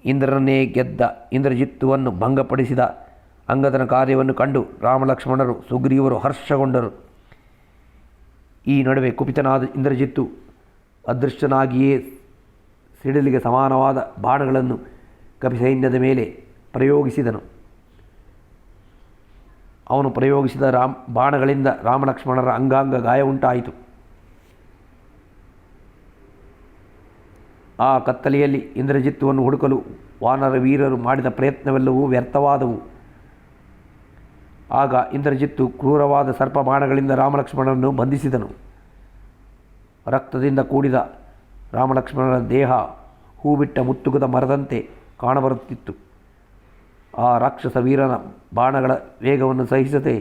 Speaker 1: ಇಂದ್ರನನ್ನೇ ಗೆದ್ದ ಇಂದ್ರಜಿತ್ತುವನ್ನು ಭಂಗಪಡಿಸಿದ ಅಂಗದನ ಕಾರ್ಯವನ್ನು ಕಂಡು ರಾಮಲಕ್ಷ್ಮಣರು ಸುಗ್ರೀವರು ಹರ್ಷಗೊಂಡರು. ಈ ನಡುವೆ ಕುಪಿತನಾದ ಇಂದ್ರಜಿತ್ತು ಅದೃಷ್ಟನಾಗಿಯೇ ಸಿಡಿಲಿಗೆ ಸಮಾನವಾದ ಬಾಣಗಳನ್ನು ಕಪಿಸೈನ್ಯದ ಮೇಲೆ ಪ್ರಯೋಗಿಸಿದನು. ಅವನು ಪ್ರಯೋಗಿಸಿದ ಬಾಣಗಳಿಂದ ರಾಮಲಕ್ಷ್ಮಣರ ಅಂಗಾಂಗ ಗಾಯ ಉಂಟಾಯಿತು. ಆ ಕತ್ತಲೆಯಲ್ಲಿ ಇಂದ್ರಜಿತ್ತುವನ್ನು ಹುಡುಕಲು ವಾನರ ವೀರರು ಮಾಡಿದ ಪ್ರಯತ್ನವೆಲ್ಲವೂ ವ್ಯರ್ಥವಾದವು. ಆಗ ಇಂದ್ರಜಿತ್ತು ಕ್ರೂರವಾದ ಸರ್ಪ ಬಾಣಗಳಿಂದ ರಾಮಲಕ್ಷ್ಮಣರನ್ನು ಬಂಧಿಸಿದನು. ರಕ್ತದಿಂದ ಕೂಡಿದ ರಾಮಲಕ್ಷ್ಮಣರ ದೇಹ ಹೂಬಿಟ್ಟ ಮುತ್ತುಗದ ಮರದಂತೆ ಕಾಣಬರುತ್ತಿತ್ತು. ಆ ರಾಕ್ಷಸ ವೀರನ ಬಾಣಗಳ ವೇಗವನ್ನು ಸಹಿಸದೆ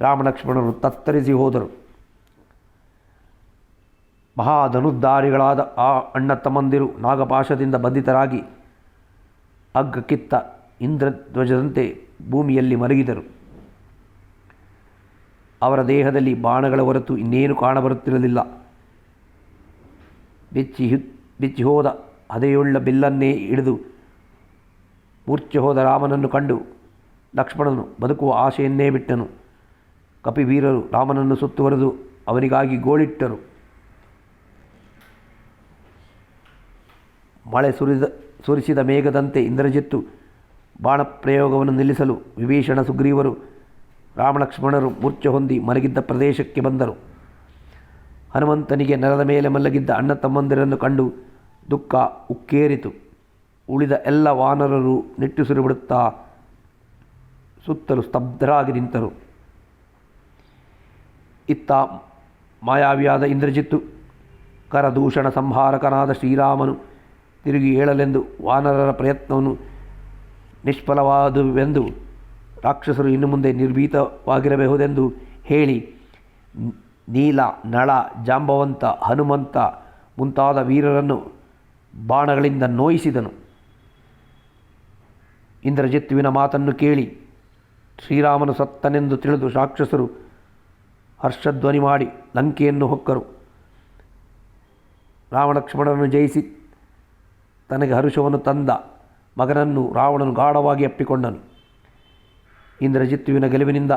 Speaker 1: ರಾಮಲಕ್ಷ್ಮಣರು ತತ್ತರಿಸಿ ಹೋದರು. ಮಹಾಧನುರ್ಧಾರಿಗಳಾದ ಆ ಅಣ್ಣ ತಮ್ಮಂದಿರು ನಾಗಪಾಶದಿಂದ ಬಂಧಿತರಾಗಿ ಹಗ್ಗ ಕಿತ್ತ ಇಂದ್ರಧ್ವಜದಂತೆ ಭೂಮಿಯಲ್ಲಿ ಮಲಗಿದರು. ಅವರ ದೇಹದಲ್ಲಿ ಬಾಣಗಳ ಹೊರತು ಇನ್ನೇನು ಕಾಣಬರುತ್ತಿರಲಿಲ್ಲ. ಬಿಚ್ಚಿ ಹೋದ ಹದೆಯುಳ್ಳ ಬಿಲ್ಲನ್ನೇ ಹಿಡಿದು ಮೂರ್ಛೆ ಹೋದ ರಾಮನನ್ನು ಕಂಡು ಲಕ್ಷ್ಮಣನು ಬದುಕುವ ಆಶೆಯನ್ನೇ ಬಿಟ್ಟನು. ಕಪಿವೀರರು ರಾಮನನ್ನು ಸುತ್ತುವರೆದು ಅವನಿಗಾಗಿ ಗೋಳಿಟ್ಟರು. ಮಳೆ ಸುರಿಸಿದ ಮೇಘದಂತೆ ಇಂದ್ರಜಿತ್ತು ಬಾಣಪ್ರಯೋಗವನ್ನು ನಿಲ್ಲಿಸಲು ವಿಭೀಷಣ ಸುಗ್ರೀವರು ರಾಮಲಕ್ಷ್ಮಣರು ಮೂರ್ಛೆ ಹೊಂದಿ ಮಲಗಿದ್ದ ಪ್ರದೇಶಕ್ಕೆ ಬಂದರು. ಹನುಮಂತನಿಗೆ ನೆಲದ ಮೇಲೆ ಮಲಗಿದ್ದ ಅಣ್ಣ ತಮ್ಮಂದಿರನ್ನು ಕಂಡು ದುಃಖ ಉಕ್ಕೇರಿತು. ಉಳಿದ ಎಲ್ಲ ವಾನರರು ನಿಟ್ಟುಸಿರು ಬಿಡುತ್ತಾ ಸುತ್ತಲೂ ಸ್ತಬ್ಧರಾಗಿ ನಿಂತರು. ಇತ್ತ ಮಾಯಾವಿಯಾದ ಇಂದ್ರಜಿತ್ತು ಕರದೂಷಣ ಸಂಹಾರಕನಾದ ಶ್ರೀರಾಮನು ತಿರುಗಿ ಏಳಲೆಂದು ವಾನರರ ಪ್ರಯತ್ನವನ್ನು ನಿಷ್ಫಲವಾದುವೆಂದು ರಾಕ್ಷಸರು ಇನ್ನು ಮುಂದೆ ನಿರ್ಭೀತವಾಗಿರಬಹುದೆಂದು ಹೇಳಿ ನೀಲ, ನಳ, ಜಾಂಬವಂತ, ಹನುಮಂತ ಮುಂತಾದ ವೀರರನ್ನು ಬಾಣಗಳಿಂದ ನೋಯಿಸಿದನು. ಇಂದ್ರಜಿತ್ತುವಿನ ಮಾತನ್ನು ಕೇಳಿ ಶ್ರೀರಾಮನು ಸತ್ತನೆಂದು ತಿಳಿದು ರಾಕ್ಷಸರು ಹರ್ಷಧ್ವನಿ ಮಾಡಿ ಲಂಕೆಯನ್ನು ಹೊಕ್ಕರು. ರಾಮಲಕ್ಷ್ಮಣರನ್ನು ಜಯಿಸಿ ತನಗೆ ಹರುಷವನ್ನು ತಂದ ಮಗನನ್ನು ರಾವಣನು ಗಾಢವಾಗಿ ಅಪ್ಪಿಕೊಂಡನು. ಇಂದ್ರಜಿತ್ತುವಿನ ಗೆಲುವಿನಿಂದ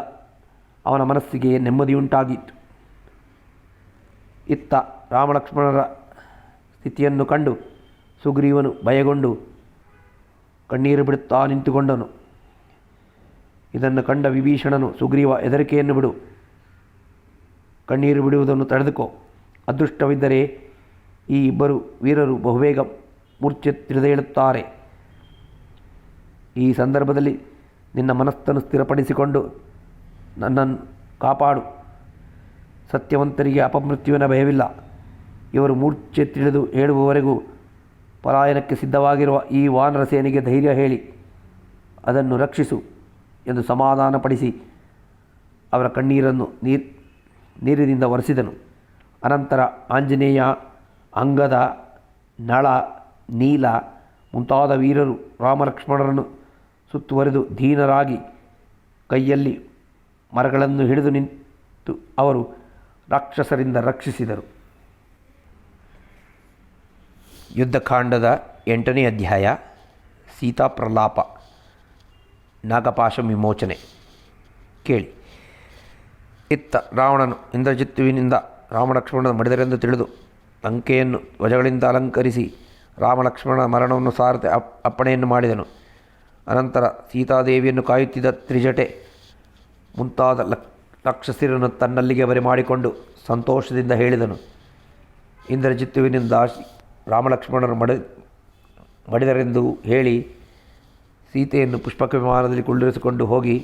Speaker 1: ಅವನ ಮನಸ್ಸಿಗೆ ನೆಮ್ಮದಿಯುಂಟಾಗಿತ್ತು. ಇತ್ತ ರಾಮಲಕ್ಷ್ಮಣರ ಸ್ಥಿತಿಯನ್ನು ಕಂಡು ಸುಗ್ರೀವನು ಭಯಗೊಂಡು ಕಣ್ಣೀರು ಬಿಡುತ್ತಾ ನಿಂತುಕೊಂಡನು. ಇದನ್ನು ಕಂಡ ವಿಭೀಷಣನು ಸುಗ್ರೀವ, ಹೆದರಿಕೆಯನ್ನು ಬಿಡು, ಕಣ್ಣೀರು ಬಿಡುವುದನ್ನು ತಡೆದುಕೋ. ಅದೃಷ್ಟವಿದ್ದರೆ ಈ ಇಬ್ಬರು ವೀರರು ಬಹುಬೇಗ ಮೂರ್ಛೆ ತಿಳಿದೇಳುತ್ತಾರೆ. ಈ ಸಂದರ್ಭದಲ್ಲಿ ನಿನ್ನ ಮನಸ್ಸನ್ನು ಸ್ಥಿರಪಡಿಸಿಕೊಂಡು ನನ್ನನ್ನು ಕಾಪಾಡು. ಸತ್ಯವಂತರಿಗೆ ಅಪಮೃತ್ಯುವಿನ ಭಯವಿಲ್ಲ. ಇವರು ಮೂರ್ಛೆ ತಿಳಿದು ಹೇಳುವವರೆಗೂ ಪಲಾಯನಕ್ಕೆ ಸಿದ್ಧವಾಗಿರುವ ಈ ವಾನರ ಸೇನೆಗೆ ಧೈರ್ಯ ಹೇಳಿ ಅದನ್ನು ರಕ್ಷಿಸು ಎಂದು ಸಮಾಧಾನಪಡಿಸಿ ಅವರ ಕಣ್ಣೀರನ್ನು ನೀರಿನಿಂದ ಒರೆಸಿದನು. ಅನಂತರ ಆಂಜನೇಯ, ಅಂಗದ, ನಳ, ನೀಲ ಮುಂತಾದ ವೀರರು ರಾಮಲಕ್ಷ್ಮಣರನ್ನು ಸುತ್ತುವರೆದು ದೀನರಾಗಿ ಕೈಯಲ್ಲಿ ಮರಗಳನ್ನು ಹಿಡಿದು ನಿಂತು ಅವರು ರಾಕ್ಷಸರಿಂದ ರಕ್ಷಿಸಿದರು. ಯುದ್ಧಕಾಂಡದ 8ನೇ ಅಧ್ಯಾಯ. ಸೀತಾಪ್ರಲಾಪ, ನಾಗಪಾಶ ವಿಮೋಚನೆ. ಕೇಳಿ. ಇತ್ತ ರಾವಣನು ಇಂದ್ರಜಿತ್ತುವಿನಿಂದ ರಾಮಲಕ್ಷ್ಮಣನ ಮಡಿದರೆಂದು ತಿಳಿದು ಲಂಕೆಯನ್ನು ಧ್ವಜಗಳಿಂದ ಅಲಂಕರಿಸಿ ರಾಮಲಕ್ಷ್ಮಣನ ಮರಣವನ್ನು ಸಾರದೆ ಅಪ್ಪಣೆಯನ್ನು ಮಾಡಿದನು. ಅನಂತರ ಸೀತಾದೇವಿಯನ್ನು ಕಾಯುತ್ತಿದ್ದ ತ್ರಿಜಟೆ ಮುಂತಾದ ರಾಕ್ಷಸರನ್ನು ತನ್ನಲ್ಲಿಗೆ ಬರೆಮಾಡಿಕೊಂಡು ಸಂತೋಷದಿಂದ ಹೇಳಿದನು. ಇಂದ್ರಜಿತ್ತುವಿನಿಂದ ರಾಮಲಕ್ಷ್ಮಣರು ಮಡಿದರೆಂದು ಹೇಳಿ ಸೀತೆಯನ್ನು ಪುಷ್ಪಕ ವಿಮಾನದಲ್ಲಿ ಕುಳ್ಳಿರಿಸಿಕೊಂಡು ಹೋಗಿ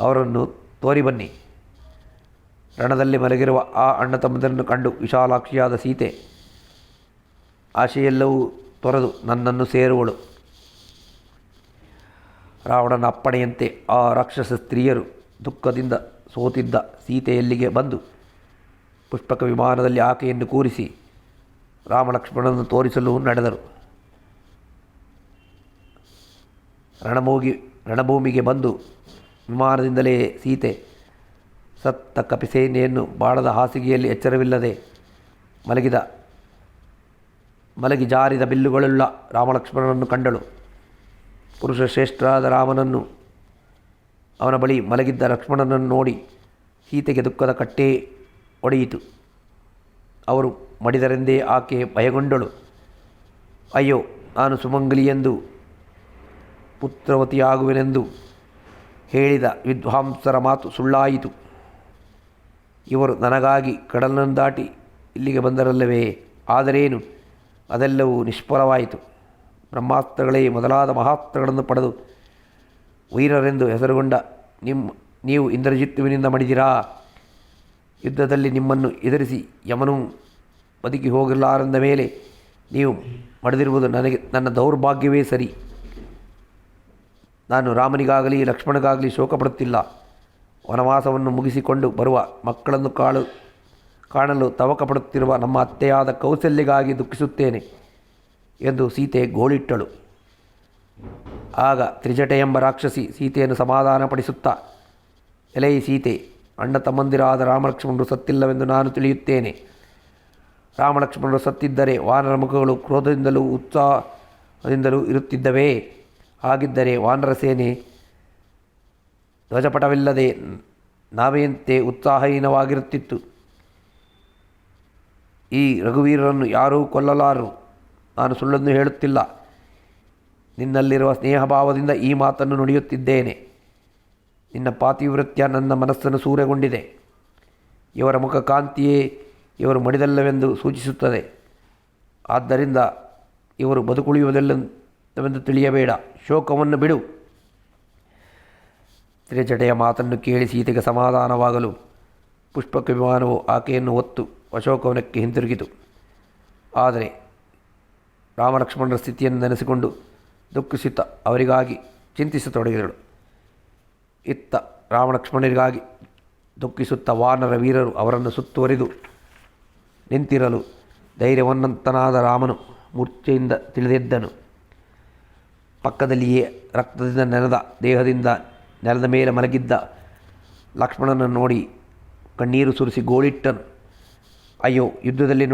Speaker 1: ಅವರನ್ನು ತೋರಿ ಬನ್ನಿ. ರಣದಲ್ಲಿ ಮಲಗಿರುವ ಆ ಅಣ್ಣ ತಮ್ಮದನ್ನು ಕಂಡು ವಿಶಾಲಾಕ್ಷಿಯಾದ ಸೀತೆ ಆಶೆಯೆಲ್ಲವೂ ತೊರೆದು ನನ್ನನ್ನು ಸೇರುವಳು. ರಾವಣನ ಅಪ್ಪಣೆಯಂತೆ ಆ ರಾಕ್ಷಸ ಸ್ತ್ರೀಯರು ದುಃಖದಿಂದ ಸೋತಿದ್ದ ಸೀತೆಯಲ್ಲಿಗೆ ಬಂದು ಪುಷ್ಪಕ ವಿಮಾನದಲ್ಲಿ ಆಕೆಯನ್ನು ಕೂರಿಸಿ ರಾಮಲಕ್ಷ್ಮಣನನ್ನು ತೋರಿಸಲು ನಡೆದರು. ರಣಭೂಮಿಗೆ ಬಂದು ವಿಮಾನದಿಂದಲೇ ಸೀತೆ ಸತ್ತ ಕಪಿಸೇನೆಯನ್ನು ಬಾಣದ ಹಾಸಿಗೆಯಲ್ಲಿ ಎಚ್ಚರವಿಲ್ಲದೆ ಮಲಗಿ ಜಾರಿದ ಬಿಲ್ಲುಗಳುಳ್ಳ ರಾಮಲಕ್ಷ್ಮಣನನ್ನು ಕಂಡಳು. ಪುರುಷ ಶ್ರೇಷ್ಠರಾದ ರಾಮನನ್ನು ಅವನ ಬಳಿ ಮಲಗಿದ್ದ ಲಕ್ಷ್ಮಣನನ್ನು ನೋಡಿ ಸೀತೆಗೆ ದುಃಖದ ಕಟ್ಟೆ ಒಡೆಯಿತು. ಅವರು ಮಡಿದರೆಂದೇ ಆಕೆ ಭಯಗೊಂಡಳು. ಅಯ್ಯೋ, ನಾನು ಸುಮಂಗಲಿಯೆಂದು ಪುತ್ರವತಿಯಾಗುವೆನೆಂದು ಹೇಳಿದ ವಿದ್ವಾಂಸರ ಮಾತು ಸುಳ್ಳಾಯಿತು. ಇವರು ನನಗಾಗಿ ಕಡಲನ್ನು ದಾಟಿ ಇಲ್ಲಿಗೆ ಬಂದರಲ್ಲವೇ? ಆದರೇನು, ಅದೆಲ್ಲವೂ ನಿಷ್ಫಲವಾಯಿತು. ಬ್ರಹ್ಮಾಸ್ತ್ರಗಳೇ ಮೊದಲಾದ ಮಹಾಸ್ತ್ರಗಳನ್ನು ಪಡೆದು ವೀರರೆಂದು ಹೆಸರುಗೊಂಡ ನೀವು ಇಂದ್ರಜಿತ್ತುವಿನಿಂದ ಮಡಿದಿರಾ? ಯುದ್ಧದಲ್ಲಿ ನಿಮ್ಮನ್ನು ಎದುರಿಸಿ ಯಮನು ಬದುಕಿ ಹೋಗಿರಲಾರೆಂದ ಮೇಲೆ ನೀವು ಮಡಿದಿರುವುದು ನನ್ನ ದೌರ್ಭಾಗ್ಯವೇ ಸರಿ. ನಾನು ರಾಮನಿಗಾಗಲಿ ಲಕ್ಷ್ಮಣಗಾಗಲಿ ಶೋಕಪಡುತ್ತಿಲ್ಲ. ವನವಾಸವನ್ನು ಮುಗಿಸಿಕೊಂಡು ಬರುವ ಮಕ್ಕಳನ್ನು ಕಾಣಲು ತವಕಪಡುತ್ತಿರುವ ನಮ್ಮ ಅತ್ತೆಯಾದ ಕೌಸಲ್ಯಗಾಗಿ ದುಃಖಿಸುತ್ತೇನೆ ಎಂದು ಸೀತೆ ಗೋಳಿಟ್ಟಳು. ಆಗ ತ್ರಿಜಟೆ ಎಂಬ ರಾಕ್ಷಸಿ ಸೀತೆಯನ್ನು ಸಮಾಧಾನಪಡಿಸುತ್ತಾ, ಎಲೈ ಸೀತೆ, ಅಣ್ಣ ತಮ್ಮಂದಿರಾದ ರಾಮಲಕ್ಷ್ಮಣರು ಸತ್ತಿಲ್ಲವೆಂದು ನಾನು ತಿಳಿಯುತ್ತೇನೆ. ರಾಮಲಕ್ಷ್ಮಣರು ಸತ್ತಿದ್ದರೆ ವಾನರ ಮುಖಗಳು ಕ್ರೋಧದಿಂದಲೂ ಉತ್ಸಾಹದಿಂದಲೂ ಇರುತ್ತಿದ್ದವೇ? ಹಾಗಿದ್ದರೆ ವಾನರ ಸೇನೆ ಧ್ವಜಪಟವಿಲ್ಲದೆ ನಾವೆಯಂತೆ ಉತ್ಸಾಹಹೀನವಾಗಿರುತ್ತಿತ್ತು. ಈ ರಘುವೀರರನ್ನು ಯಾರೂ ಕೊಲ್ಲಲಾರರು. ನಾನು ಸುಳ್ಳನ್ನು ಹೇಳುತ್ತಿಲ್ಲ. ನಿನ್ನಲ್ಲಿರುವ ಸ್ನೇಹಭಾವದಿಂದ ಈ ಮಾತನ್ನು ನುಡಿಯುತ್ತಿದ್ದೇನೆ. ನಿನ್ನ ಪಾತಿವ್ರತ್ಯ ನನ್ನ ಮನಸ್ಸನ್ನು ಸೂರೆಗೊಂಡಿದೆ. ಇವರ ಮುಖ ಕಾಂತಿಯೇ ಇವರು ಮಡಿದಲ್ಲವೆಂದು ಸೂಚಿಸುತ್ತದೆ. ಆದ್ದರಿಂದ ಇವರು ಬದುಕುಳಿಯುವುದಿಲ್ಲವೆಂದು ತಿಳಿಯಬೇಡ. ಶೋಕವನ್ನು ಬಿಡು. ತ್ರಿಜಟೆಯ ಮಾತನ್ನು ಕೇಳಿ ಸೀತೆಗೆ ಸಮಾಧಾನವಾಗಲು ಪುಷ್ಪಕ ವಿಮಾನವು ಆಕೆಯನ್ನು ಹೊತ್ತು ಅಶೋಕವನಕ್ಕೆ ಹಿಂತಿರುಗಿತು. ಆದರೆ ರಾಮಲಕ್ಷ್ಮಣರ ಸ್ಥಿತಿಯನ್ನು ನೆನೆಸಿಕೊಂಡು ದುಃಖಿಸುತ್ತಾ ಅವರಿಗಾಗಿ ಚಿಂತಿಸತೊಡಗಿದಳು. ಇತ್ತ ರಾಮಲಕ್ಷ್ಮಣರಿಗಾಗಿ ದುಃಖಿಸುತ್ತ ವಾನರ ವೀರರು ಅವರನ್ನು ಸುತ್ತುವರಿದು ನಿಂತಿರಲು ಧೈರ್ಯವನ್ನಂತನಾದ ರಾಮನು ಮೂರ್ಛೆಯಿಂದ ತಿಳಿದೆದ್ದನು. ಪಕ್ಕದಲ್ಲಿಯೇ ರಕ್ತದಿಂದ ನೆನೆದ ದೇಹದಿಂದ ನೆಲದ ಮೇಲೆ ಮಲಗಿದ್ದ ಲಕ್ಷ್ಮಣನನ್ನು ನೋಡಿ ಕಣ್ಣೀರು ಸುರಿಸಿ ಗೋಳಿಟ್ಟನು. ಅಯ್ಯೋ, ಯುದ್ಧದಲ್ಲಿ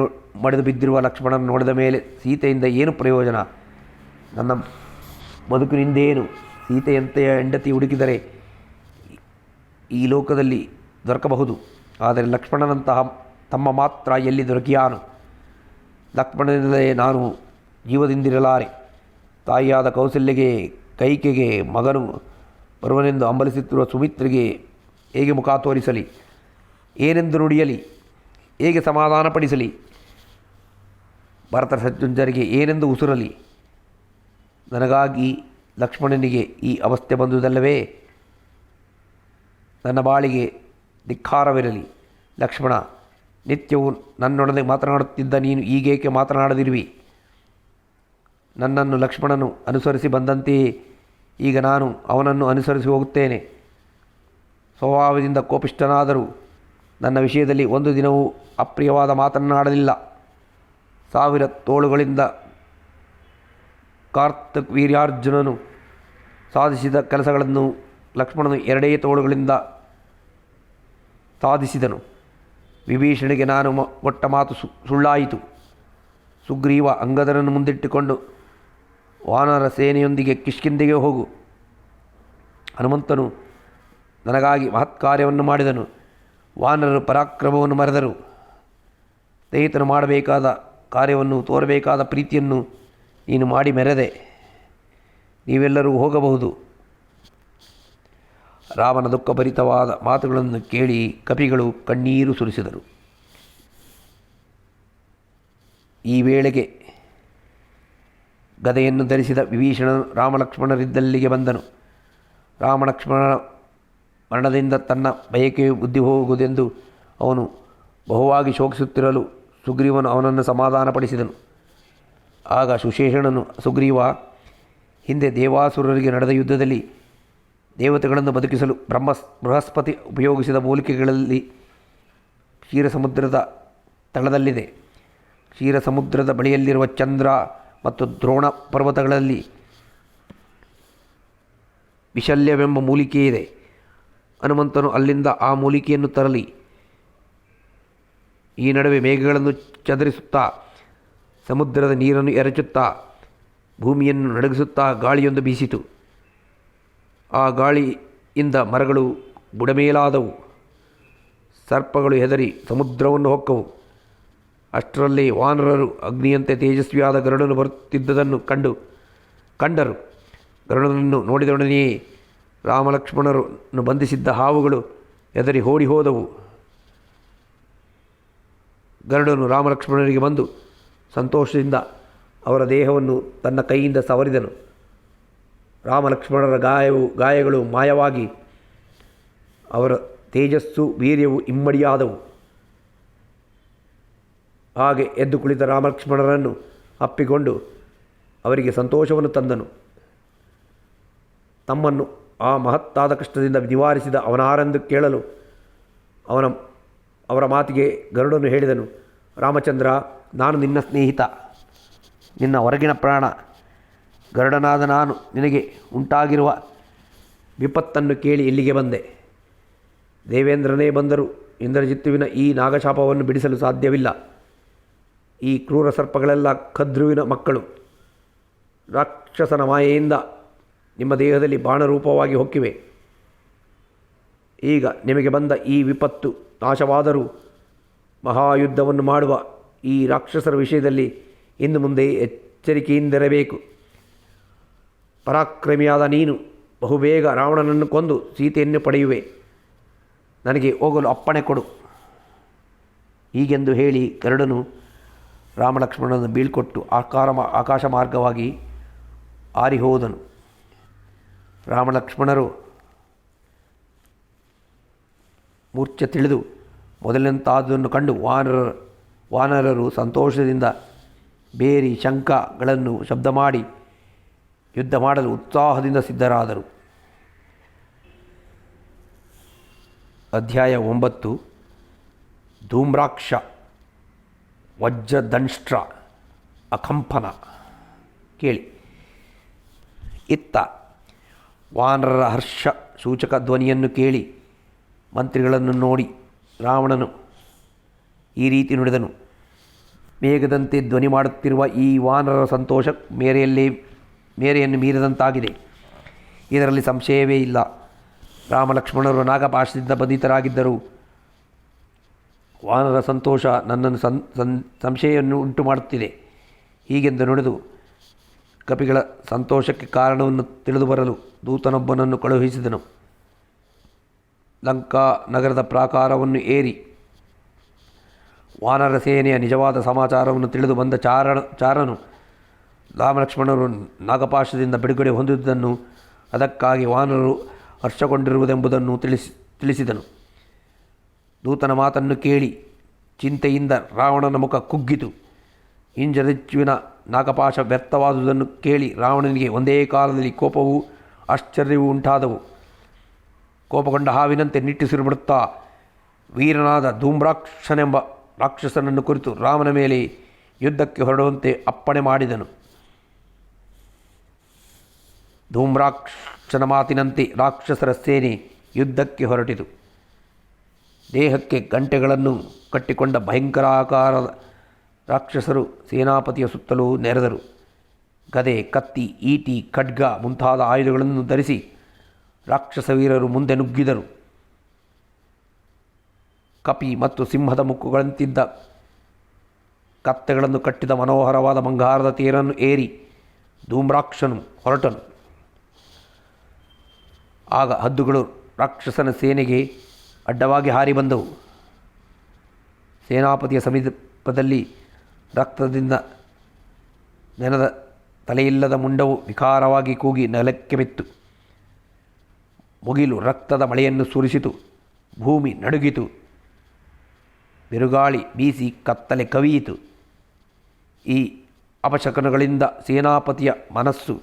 Speaker 1: ಮಡಿದು ಬಿದ್ದಿರುವ ಲಕ್ಷ್ಮಣನ ನೋಡಿದ ಮೇಲೆ ಸೀತೆಯಿಂದ ಏನು ಪ್ರಯೋಜನ? ನನ್ನ ಬದುಕಿನಿಂದೇನು? ಸೀತೆಯಂತೆಯ ಹೆಂಡತಿ ಹುಡುಕಿದರೆ ಈ ಲೋಕದಲ್ಲಿ ದೊರಕಬಹುದು. ಆದರೆ ಲಕ್ಷ್ಮಣನಂತಹ ತಮ್ಮ ಮಾತ್ರ ಎಲ್ಲಿ ದೊರಕಿಯಾನು? ಲಕ್ಷ್ಮಣನಿಂದಲೇ ನಾನು ಜೀವದಿಂದಿರಲಾರೆ. ತಾಯಿಯಾದ ಕೌಸಲ್ಯಗೆ, ಕೈಕೆಗೆ ಮಗನು ಬರುವನೆಂದು ಹಂಬಲಿಸುತ್ತಿರುವ ಸುಮಿತ್ರೆಗೆ ಹೇಗೆ ಮುಖ ತೋರಿಸಲಿ? ಏನೆಂದು ನುಡಿಯಲಿ? ಹೇಗೆ ಸಮಾಧಾನಪಡಿಸಲಿ? ಭರತ ಶತ್ರುಂಜರಿಗೆ ಏನೆಂದು ಉಸುರಲಿ? ನನಗಾಗಿ ಲಕ್ಷ್ಮಣನಿಗೆ ಈ ಅವಸ್ಥೆ ಬಂದುದಲ್ಲವೇ? ನನ್ನ ಬಾಳಿಗೆ ಧಿಕ್ಕಾರವಿರಲಿ. ಲಕ್ಷ್ಮಣ, ನಿತ್ಯವೂ ನನ್ನೊಡನೆ ಮಾತನಾಡುತ್ತಿದ್ದ ನೀನು ಈಗೇಕೆ ಮಾತನಾಡದಿರುವಿ? ನನ್ನನ್ನು ಲಕ್ಷ್ಮಣನು ಅನುಸರಿಸಿ ಬಂದಂತೆಯೇ ಈಗ ನಾನು ಅವನನ್ನು ಅನುಸರಿಸಿ ಹೋಗುತ್ತೇನೆ. ಸ್ವಭಾವದಿಂದ ಕೋಪಿಷ್ಠನಾದರೂ ನನ್ನ ವಿಷಯದಲ್ಲಿ ಒಂದು ದಿನವೂ ಅಪ್ರಿಯವಾದ ಮಾತನ್ನಾಡಲಿಲ್ಲ. 1000 ತೋಳುಗಳಿಂದ ವೀರ್ಯಾರ್ಜುನನು ಸಾಧಿಸಿದ ಕೆಲಸಗಳನ್ನು ಲಕ್ಷ್ಮಣನು 2 ತೋಳುಗಳಿಂದ ಸಾಧಿಸಿದನು. ವಿಭೀಷಣಿಗೆ ನಾನು ಕೊಟ್ಟ ಮಾತು ಸುಳ್ಳಾಯಿತು. ಸುಗ್ರೀವ ಅಂಗದರನ್ನು ಮುಂದಿಟ್ಟುಕೊಂಡು ವಾನರ ಸೇನೆಯೊಂದಿಗೆ ಕಿಷ್ಕಿಂಧೆಗೆ ಹೋಗು. ಹನುಮಂತನು ನನಗಾಗಿ ಮಹತ್ಕಾರ್ಯವನ್ನು ಮಾಡಿದನು. ವಾನರರು ಪರಾಕ್ರಮವನ್ನು ಮರೆದರು. ಸ್ನೇಹಿತನು ಮಾಡಬೇಕಾದ ಕಾರ್ಯವನ್ನು, ತೋರಬೇಕಾದ ಪ್ರೀತಿಯನ್ನು ನೀನು ಮಾಡಿ ಮೆರೆದೆ. ನೀವೆಲ್ಲರೂ ಹೋಗಬಹುದು. ರಾಮನ ದುಃಖಭರಿತವಾದ ಮಾತುಗಳನ್ನು ಕೇಳಿ ಕಪಿಗಳು ಕಣ್ಣೀರು ಸುರಿಸಿದರು. ಈ ವೇಳೆಗೆ ಗದೆಯನ್ನು ಧರಿಸಿದ ವಿಭೀಷಣನು ರಾಮಲಕ್ಷ್ಮಣರಿದ್ದಲ್ಲಿಗೆ ಬಂದನು. ರಾಮಲಕ್ಷ್ಮಣ ಮರಣದಿಂದ ತನ್ನ ಬಯಕೆಯು ಬುದ್ಧಿ ಹೋಗುವುದೆಂದು ಅವನು ಬಹುವಾಗಿ ಶೋಕಿಸುತ್ತಿರಲು ಸುಗ್ರೀವನು ಅವನನ್ನು ಸಮಾಧಾನಪಡಿಸಿದನು. ಆಗ ಸುಶೇಷಣನು ಸುಗ್ರೀವ, ಹಿಂದೆ ದೇವಾಸುರರಿಗೆ ನಡೆದ ಯುದ್ಧದಲ್ಲಿ ದೇವತೆಗಳನ್ನು ಬದುಕಿಸಲು ಬೃಹಸ್ಪತಿ ಉಪಯೋಗಿಸಿದ ಮೂಲಿಕೆಗಳಲ್ಲಿ ಕ್ಷೀರಸಮುದ್ರದ ತಳದಲ್ಲಿದೆ. ಕ್ಷೀರಸಮುದ್ರದ ಬಳಿಯಲ್ಲಿರುವ ಚಂದ್ರ ಮತ್ತು ದ್ರೋಣ ಪರ್ವತಗಳಲ್ಲಿ ವಿಶಲ್ಯವೆಂಬ ಮೂಲಿಕೆ ಇದೆ. ಹನುಮಂತನು ಅಲ್ಲಿಂದ ಆ ಮೂಲಿಕೆಯನ್ನು ತರಲಿ. ಈ ನಡುವೆ ಮೇಘಗಳನ್ನು ಚದುರಿಸುತ್ತಾ, ಸಮುದ್ರದ ನೀರನ್ನು ಎರಚುತ್ತಾ, ಭೂಮಿಯನ್ನು ನಡಗಿಸುತ್ತಾ ಗಾಳಿಯೊಂದು ಬೀಸಿತು. ಆ ಗಾಳಿಯಿಂದ ಮರಗಳು ಬುಡಮೇಲಾದವು, ಸರ್ಪಗಳು ಹೆದರಿ ಸಮುದ್ರವನ್ನು ಹೊಕ್ಕವು. ಅಷ್ಟರಲ್ಲಿ ವಾನರರು ಅಗ್ನಿಯಂತೆ ತೇಜಸ್ವಿಯಾದ ಗರುಡನು ಬರುತ್ತಿದ್ದುದನ್ನು ಕಂಡರು. ಗರುಡನನ್ನು ನೋಡಿದೊಡನೆಯೇ ರಾಮಲಕ್ಷ್ಮಣರನ್ನು ಬಂಧಿಸಿದ್ದ ಹಾವುಗಳು ಹೆದರಿ ಓಡಿ ಹೋದವು. ಗರುಡನು ರಾಮಲಕ್ಷ್ಮಣರಿಗೆ ಬಂದು ಸಂತೋಷದಿಂದ ಅವರ ದೇಹವನ್ನು ತನ್ನ ಕೈಯಿಂದ ಸವರಿದನು. ರಾಮಲಕ್ಷ್ಮಣರ ಗಾಯಗಳು ಮಾಯವಾಗಿ ಅವರ ತೇಜಸ್ಸು ವೀರ್ಯವು ಇಮ್ಮಡಿಯಾದವು. ಹಾಗೆ ಎದ್ದು ಕುಳಿತ ರಾಮಲಕ್ಷ್ಮಣರನ್ನು ಅಪ್ಪಿಕೊಂಡು ಅವರಿಗೆ ಸಂತೋಷವನ್ನು ತಂದನು. ತಮ್ಮನ್ನು ಆ ಮಹತ್ತಾದ ಕಷ್ಟದಿಂದ ನಿವಾರಿಸಿದ ಅವನಾರೆಂದು ಕೇಳಲು ಅವರ ಮಾತಿಗೆ ಗರುಡನು ಹೇಳಿದನು, ರಾಮಚಂದ್ರ, ನಾನು ನಿನ್ನ ಸ್ನೇಹಿತ, ನಿನ್ನ ಹೊರಗಿನ ಪ್ರಾಣ. ಗರುಡನಾದ ನಾನು ನಿನಗೆ ಉಂಟಾಗಿರುವ ವಿಪತ್ತನ್ನು ಕೇಳಿ ಇಲ್ಲಿಗೆ ಬಂದೆ. ದೇವೇಂದ್ರನೇ ಬಂದರೂ ಇಂದ್ರಜಿತ್ತುವಿನ ಈ ನಾಗಶಾಪವನ್ನು ಬಿಡಿಸಲು ಸಾಧ್ಯವಿಲ್ಲ. ಈ ಕ್ರೂರ ಸರ್ಪಗಳೆಲ್ಲ ಕದ್ರುವಿನ ಮಕ್ಕಳು. ರಾಕ್ಷಸನ ಮಾಯೆಯಿಂದ ನಿಮ್ಮ ದೇಹದಲ್ಲಿ ಬಾಣರೂಪವಾಗಿ ಹೊಕ್ಕಿವೆ. ಈಗ ನಿಮಗೆ ಬಂದ ಈ ವಿಪತ್ತು ನಾಶವಾದರೂ ಮಹಾಯುದ್ಧವನ್ನು ಮಾಡುವ ಈ ರಾಕ್ಷಸರ ವಿಷಯದಲ್ಲಿ ಇನ್ನು ಮುಂದೆ ಎಚ್ಚರಿಕೆಯಿಂದಿರಬೇಕು. ಪರಾಕ್ರಮಿಯಾದ ನೀನು ಬಹುಬೇಗ ರಾವಣನನ್ನು ಕೊಂದು ಸೀತೆಯನ್ನು ಪಡೆಯುವೆ. ನನಗೆ ಹೋಗಲು ಅಪ್ಪಣೆ ಕೊಡು. ಹೀಗೆಂದು ಹೇಳಿ ಗರುಡನು ರಾಮಲಕ್ಷ್ಮಣನನ್ನು ಬೀಳ್ಕೊಟ್ಟು ಆಕಾಶ ಮಾರ್ಗವಾಗಿ ಹಾರಿಹೋದನು. ರಾಮಲಕ್ಷ್ಮಣರು ಮೂರ್ಛೆ ತಿಳಿದು ಮೊದಲಿನಂತಾದುದನ್ನು ಕಂಡು ವಾನರರು ಸಂತೋಷದಿಂದ ಬೇರಿ ಶಂಖಗಳನ್ನು ಶಬ್ದ ಮಾಡಿ ಯುದ್ಧ ಮಾಡಲು ಉತ್ಸಾಹದಿಂದ ಸಿದ್ಧರಾದರು. ಅಧ್ಯಾಯ 9. ಧೂಮ್ರಾಕ್ಷ ವಜ್ರದಂಷ್ಟ್ರ ಅಕಂಪನ. ಕೇಳಿ. ಇತ್ತ ವಾನರರ ಹರ್ಷ ಸೂಚಕ ಧ್ವನಿಯನ್ನು ಕೇಳಿ ಮಂತ್ರಿಗಳನ್ನು ನೋಡಿ ರಾವಣನು ಈ ರೀತಿ ನುಡಿದನು. ಮೇಘದಂತೆ ಧ್ವನಿ ಮಾಡುತ್ತಿರುವ ಈ ವಾನರರ ಸಂತೋಷ ಮೇರೆಯನ್ನು ಮೀರಿದಂತಾಗಿದೆ. ಇದರಲ್ಲಿ ಸಂಶಯವೇ ಇಲ್ಲ. ರಾಮಲಕ್ಷ್ಮಣರು ನಾಗಪಾಶದಿಂದ ಬಂಧಿತರಾಗಿದ್ದರು. ವಾನರ ಸಂತೋಷ ನನ್ನನ್ನು ಸಂಶಯವನ್ನು ಉಂಟು ಮಾಡುತ್ತಿದೆ. ಹೀಗೆಂದು ನುಡಿದು ಕಪಿಗಳ ಸಂತೋಷಕ್ಕೆ ಕಾರಣವನ್ನು ತಿಳಿದು ಬರಲು ದೂತನೊಬ್ಬನನ್ನು ಕಳುಹಿಸಿದನು. ಲಂಕಾ ನಗರದ ಪ್ರಾಕಾರವನ್ನು ಏರಿ ವಾನರ ಸೇನೆಯ ನಿಜವಾದ ಸಮಾಚಾರವನ್ನು ತಿಳಿದು ಬಂದ ಚಾರನು ರಾಮಲಕ್ಷ್ಮಣರು ನಾಗಪಾಶದಿಂದ ಬಿಡುಗಡೆ ಹೊಂದಿದ್ದುದನ್ನು, ಅದಕ್ಕಾಗಿ ವಾನರರು ಹರ್ಷಗೊಂಡಿರುವುದೆಂಬುದನ್ನು ತಿಳಿಸಿದನು. ದೂತನ ಮಾತನ್ನು ಕೇಳಿ ಚಿಂತೆಯಿಂದ ರಾವಣನ ಮುಖ ಕುಗ್ಗಿತು. ಇಂದ್ರಜಿತ್ತುವಿನ ನಾಗಪಾಶ ವ್ಯರ್ಥವಾದುದನ್ನು ಕೇಳಿ ರಾವಣನಿಗೆ ಒಂದೇ ಕಾಲದಲ್ಲಿ ಕೋಪವೂ ಆಶ್ಚರ್ಯವೂ ಉಂಟಾದವು. ಕೋಪಗೊಂಡ ಹಾವಿನಂತೆ ನಿಟ್ಟುಸಿರುಬಿಡುತ್ತಾ ವೀರನಾದ ಧೂಮ್ರಾಕ್ಷನೆಂಬ ರಾಕ್ಷಸನನ್ನು ಕುರಿತು ರಾಮನ ಮೇಲೆ ಯುದ್ಧಕ್ಕೆ ಹೊರಡುವಂತೆ ಅಪ್ಪಣೆ ಮಾಡಿದನು. ಧೂಮ್ರಾಕ್ಷನ ಮಾತಿನಂತೆ ರಾಕ್ಷಸರ ಸೇನೆ ಯುದ್ಧಕ್ಕೆ ಹೊರಟಿತು. ದೇಹಕ್ಕೆ ಗಂಟೆಗಳನ್ನು ಕಟ್ಟಿಕೊಂಡ ಭಯಂಕರಾಕಾರದ ರಾಕ್ಷಸರು ಸೇನಾಪತಿಯ ಸುತ್ತಲೂ ನೆರೆದರು. ಗದೆ, ಕತ್ತಿ, ಈಟಿ, ಖಡ್ಗ ಮುಂತಾದ ಆಯುಧಗಳನ್ನು ಧರಿಸಿ ರಾಕ್ಷಸ ವೀರರು ಮುಂದೆ ನುಗ್ಗಿದರು. ಕಪಿ ಮತ್ತು ಸಿಂಹದ ಮುಕ್ಕುಗಳಂತಿದ್ದ ಕತ್ತೆಗಳನ್ನು ಕಟ್ಟಿದ ಮನೋಹರವಾದ ಬಂಗಾರದ ತೇರನ್ನು ಏರಿ ಧೂಮ್ರಾಕ್ಷನು ಹೊರಟನು. ಆಗ ಹದ್ದುಗಳು ರಾಕ್ಷಸನ ಸೇನೆಗೆ ಅಡ್ಡವಾಗಿ ಹಾರಿ ಬಂದವು. ಸೇನಾಪತಿಯ ಸಮೀಪದಲ್ಲಿ ರಕ್ತದಿಂದ ನೆನೆದ ತಲೆಯಿಲ್ಲದ ಮುಂಡವು ವಿಕಾರವಾಗಿ ಕೂಗಿ ನೆಲಕ್ಕೆ ಬಿತ್ತು. ಮುಗಿಲು ರಕ್ತದ ಮಳೆಯನ್ನು ಸುರಿಸಿತು. ಭೂಮಿ ನಡುಗಿತು. ಬಿರುಗಾಳಿ ಬೀಸಿ ಕತ್ತಲೆ ಕವಿಯಿತು. ಈ ಅಪಶಕನಗಳಿಂದ ಸೇನಾಪತಿಯ ಮನಸ್ಸು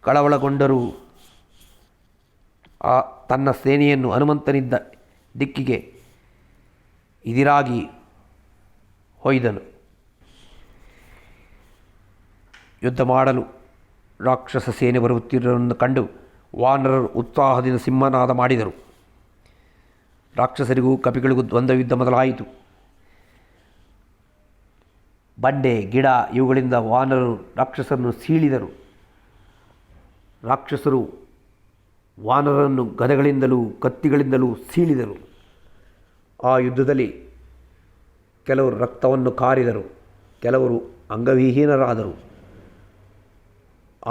Speaker 1: ಕಳವಳಗೊಂಡರೂ ತನ್ನ ಸೇನೆಯನ್ನು ಹನುಮಂತನಿದ್ದ ದಿಕ್ಕಿಗೆ ಇದಿರಾಗಿ ಹೊಯ್ದನು. ಯುದ್ಧ ಮಾಡಲು ರಾಕ್ಷಸ ಸೇನೆ ಬರುತ್ತಿರುವುದನ್ನು ಕಂಡು ವಾನರರು ಉತ್ಸಾಹದಿಂದ ಸಿಂಹನಾದ ಮಾಡಿದರು. ರಾಕ್ಷಸರಿಗೂ ಕಪಿಗಳಿಗೂ ದ್ವಂದ್ವ ಯುದ್ಧ ಮೊದಲಾಯಿತು. ಬಂಡೆ ಗಿಡ ಇವುಗಳಿಂದ ವಾನರರು ರಾಕ್ಷಸರನ್ನು ಸೀಳಿದರು. ರಾಕ್ಷಸರು ವಾನರನ್ನು ಗದೆಗಳಿಂದಲೂ ಕತ್ತಿಗಳಿಂದಲೂ ಸೀಳಿದರು. ಆ ಯುದ್ಧದಲ್ಲಿ ಕೆಲವರು ರಕ್ತವನ್ನು ಕಾರಿದರು, ಕೆಲವರು ಅಂಗವಿಹೀನರಾದರು.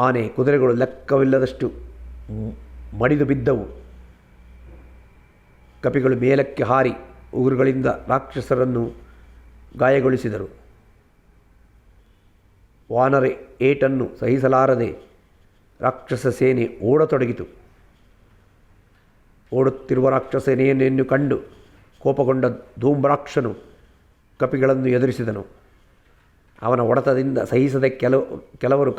Speaker 1: ಆನೆ ಕುದುರೆಗಳು ಲೆಕ್ಕವಿಲ್ಲದಷ್ಟು ಮಡಿದು ಬಿದ್ದವು. ಕಪಿಗಳು ಮೇಲಕ್ಕೆ ಹಾರಿ ಉಗುರುಗಳಿಂದ ರಾಕ್ಷಸರನ್ನು ಗಾಯಗೊಳಿಸಿದರು. ವಾನರ ಏಟನ್ನು ಸಹಿಸಲಾರದೆ ರಾಕ್ಷಸ ಸೇನೆ ಓಡತೊಡಗಿತು. ಓಡುತ್ತಿರುವ ರಾಕ್ಷಸ ಸೇನೆಯನ್ನು ಕಂಡು ಕೋಪಗೊಂಡ ಧೂಮ್ರಾಕ್ಷನು ಕಪಿಗಳನ್ನು ಎದುರಿಸಿದನು. ಅವನ ಹೊಡೆತದಿಂದ ಸಹಿಸದೆ ಕೆಲವರು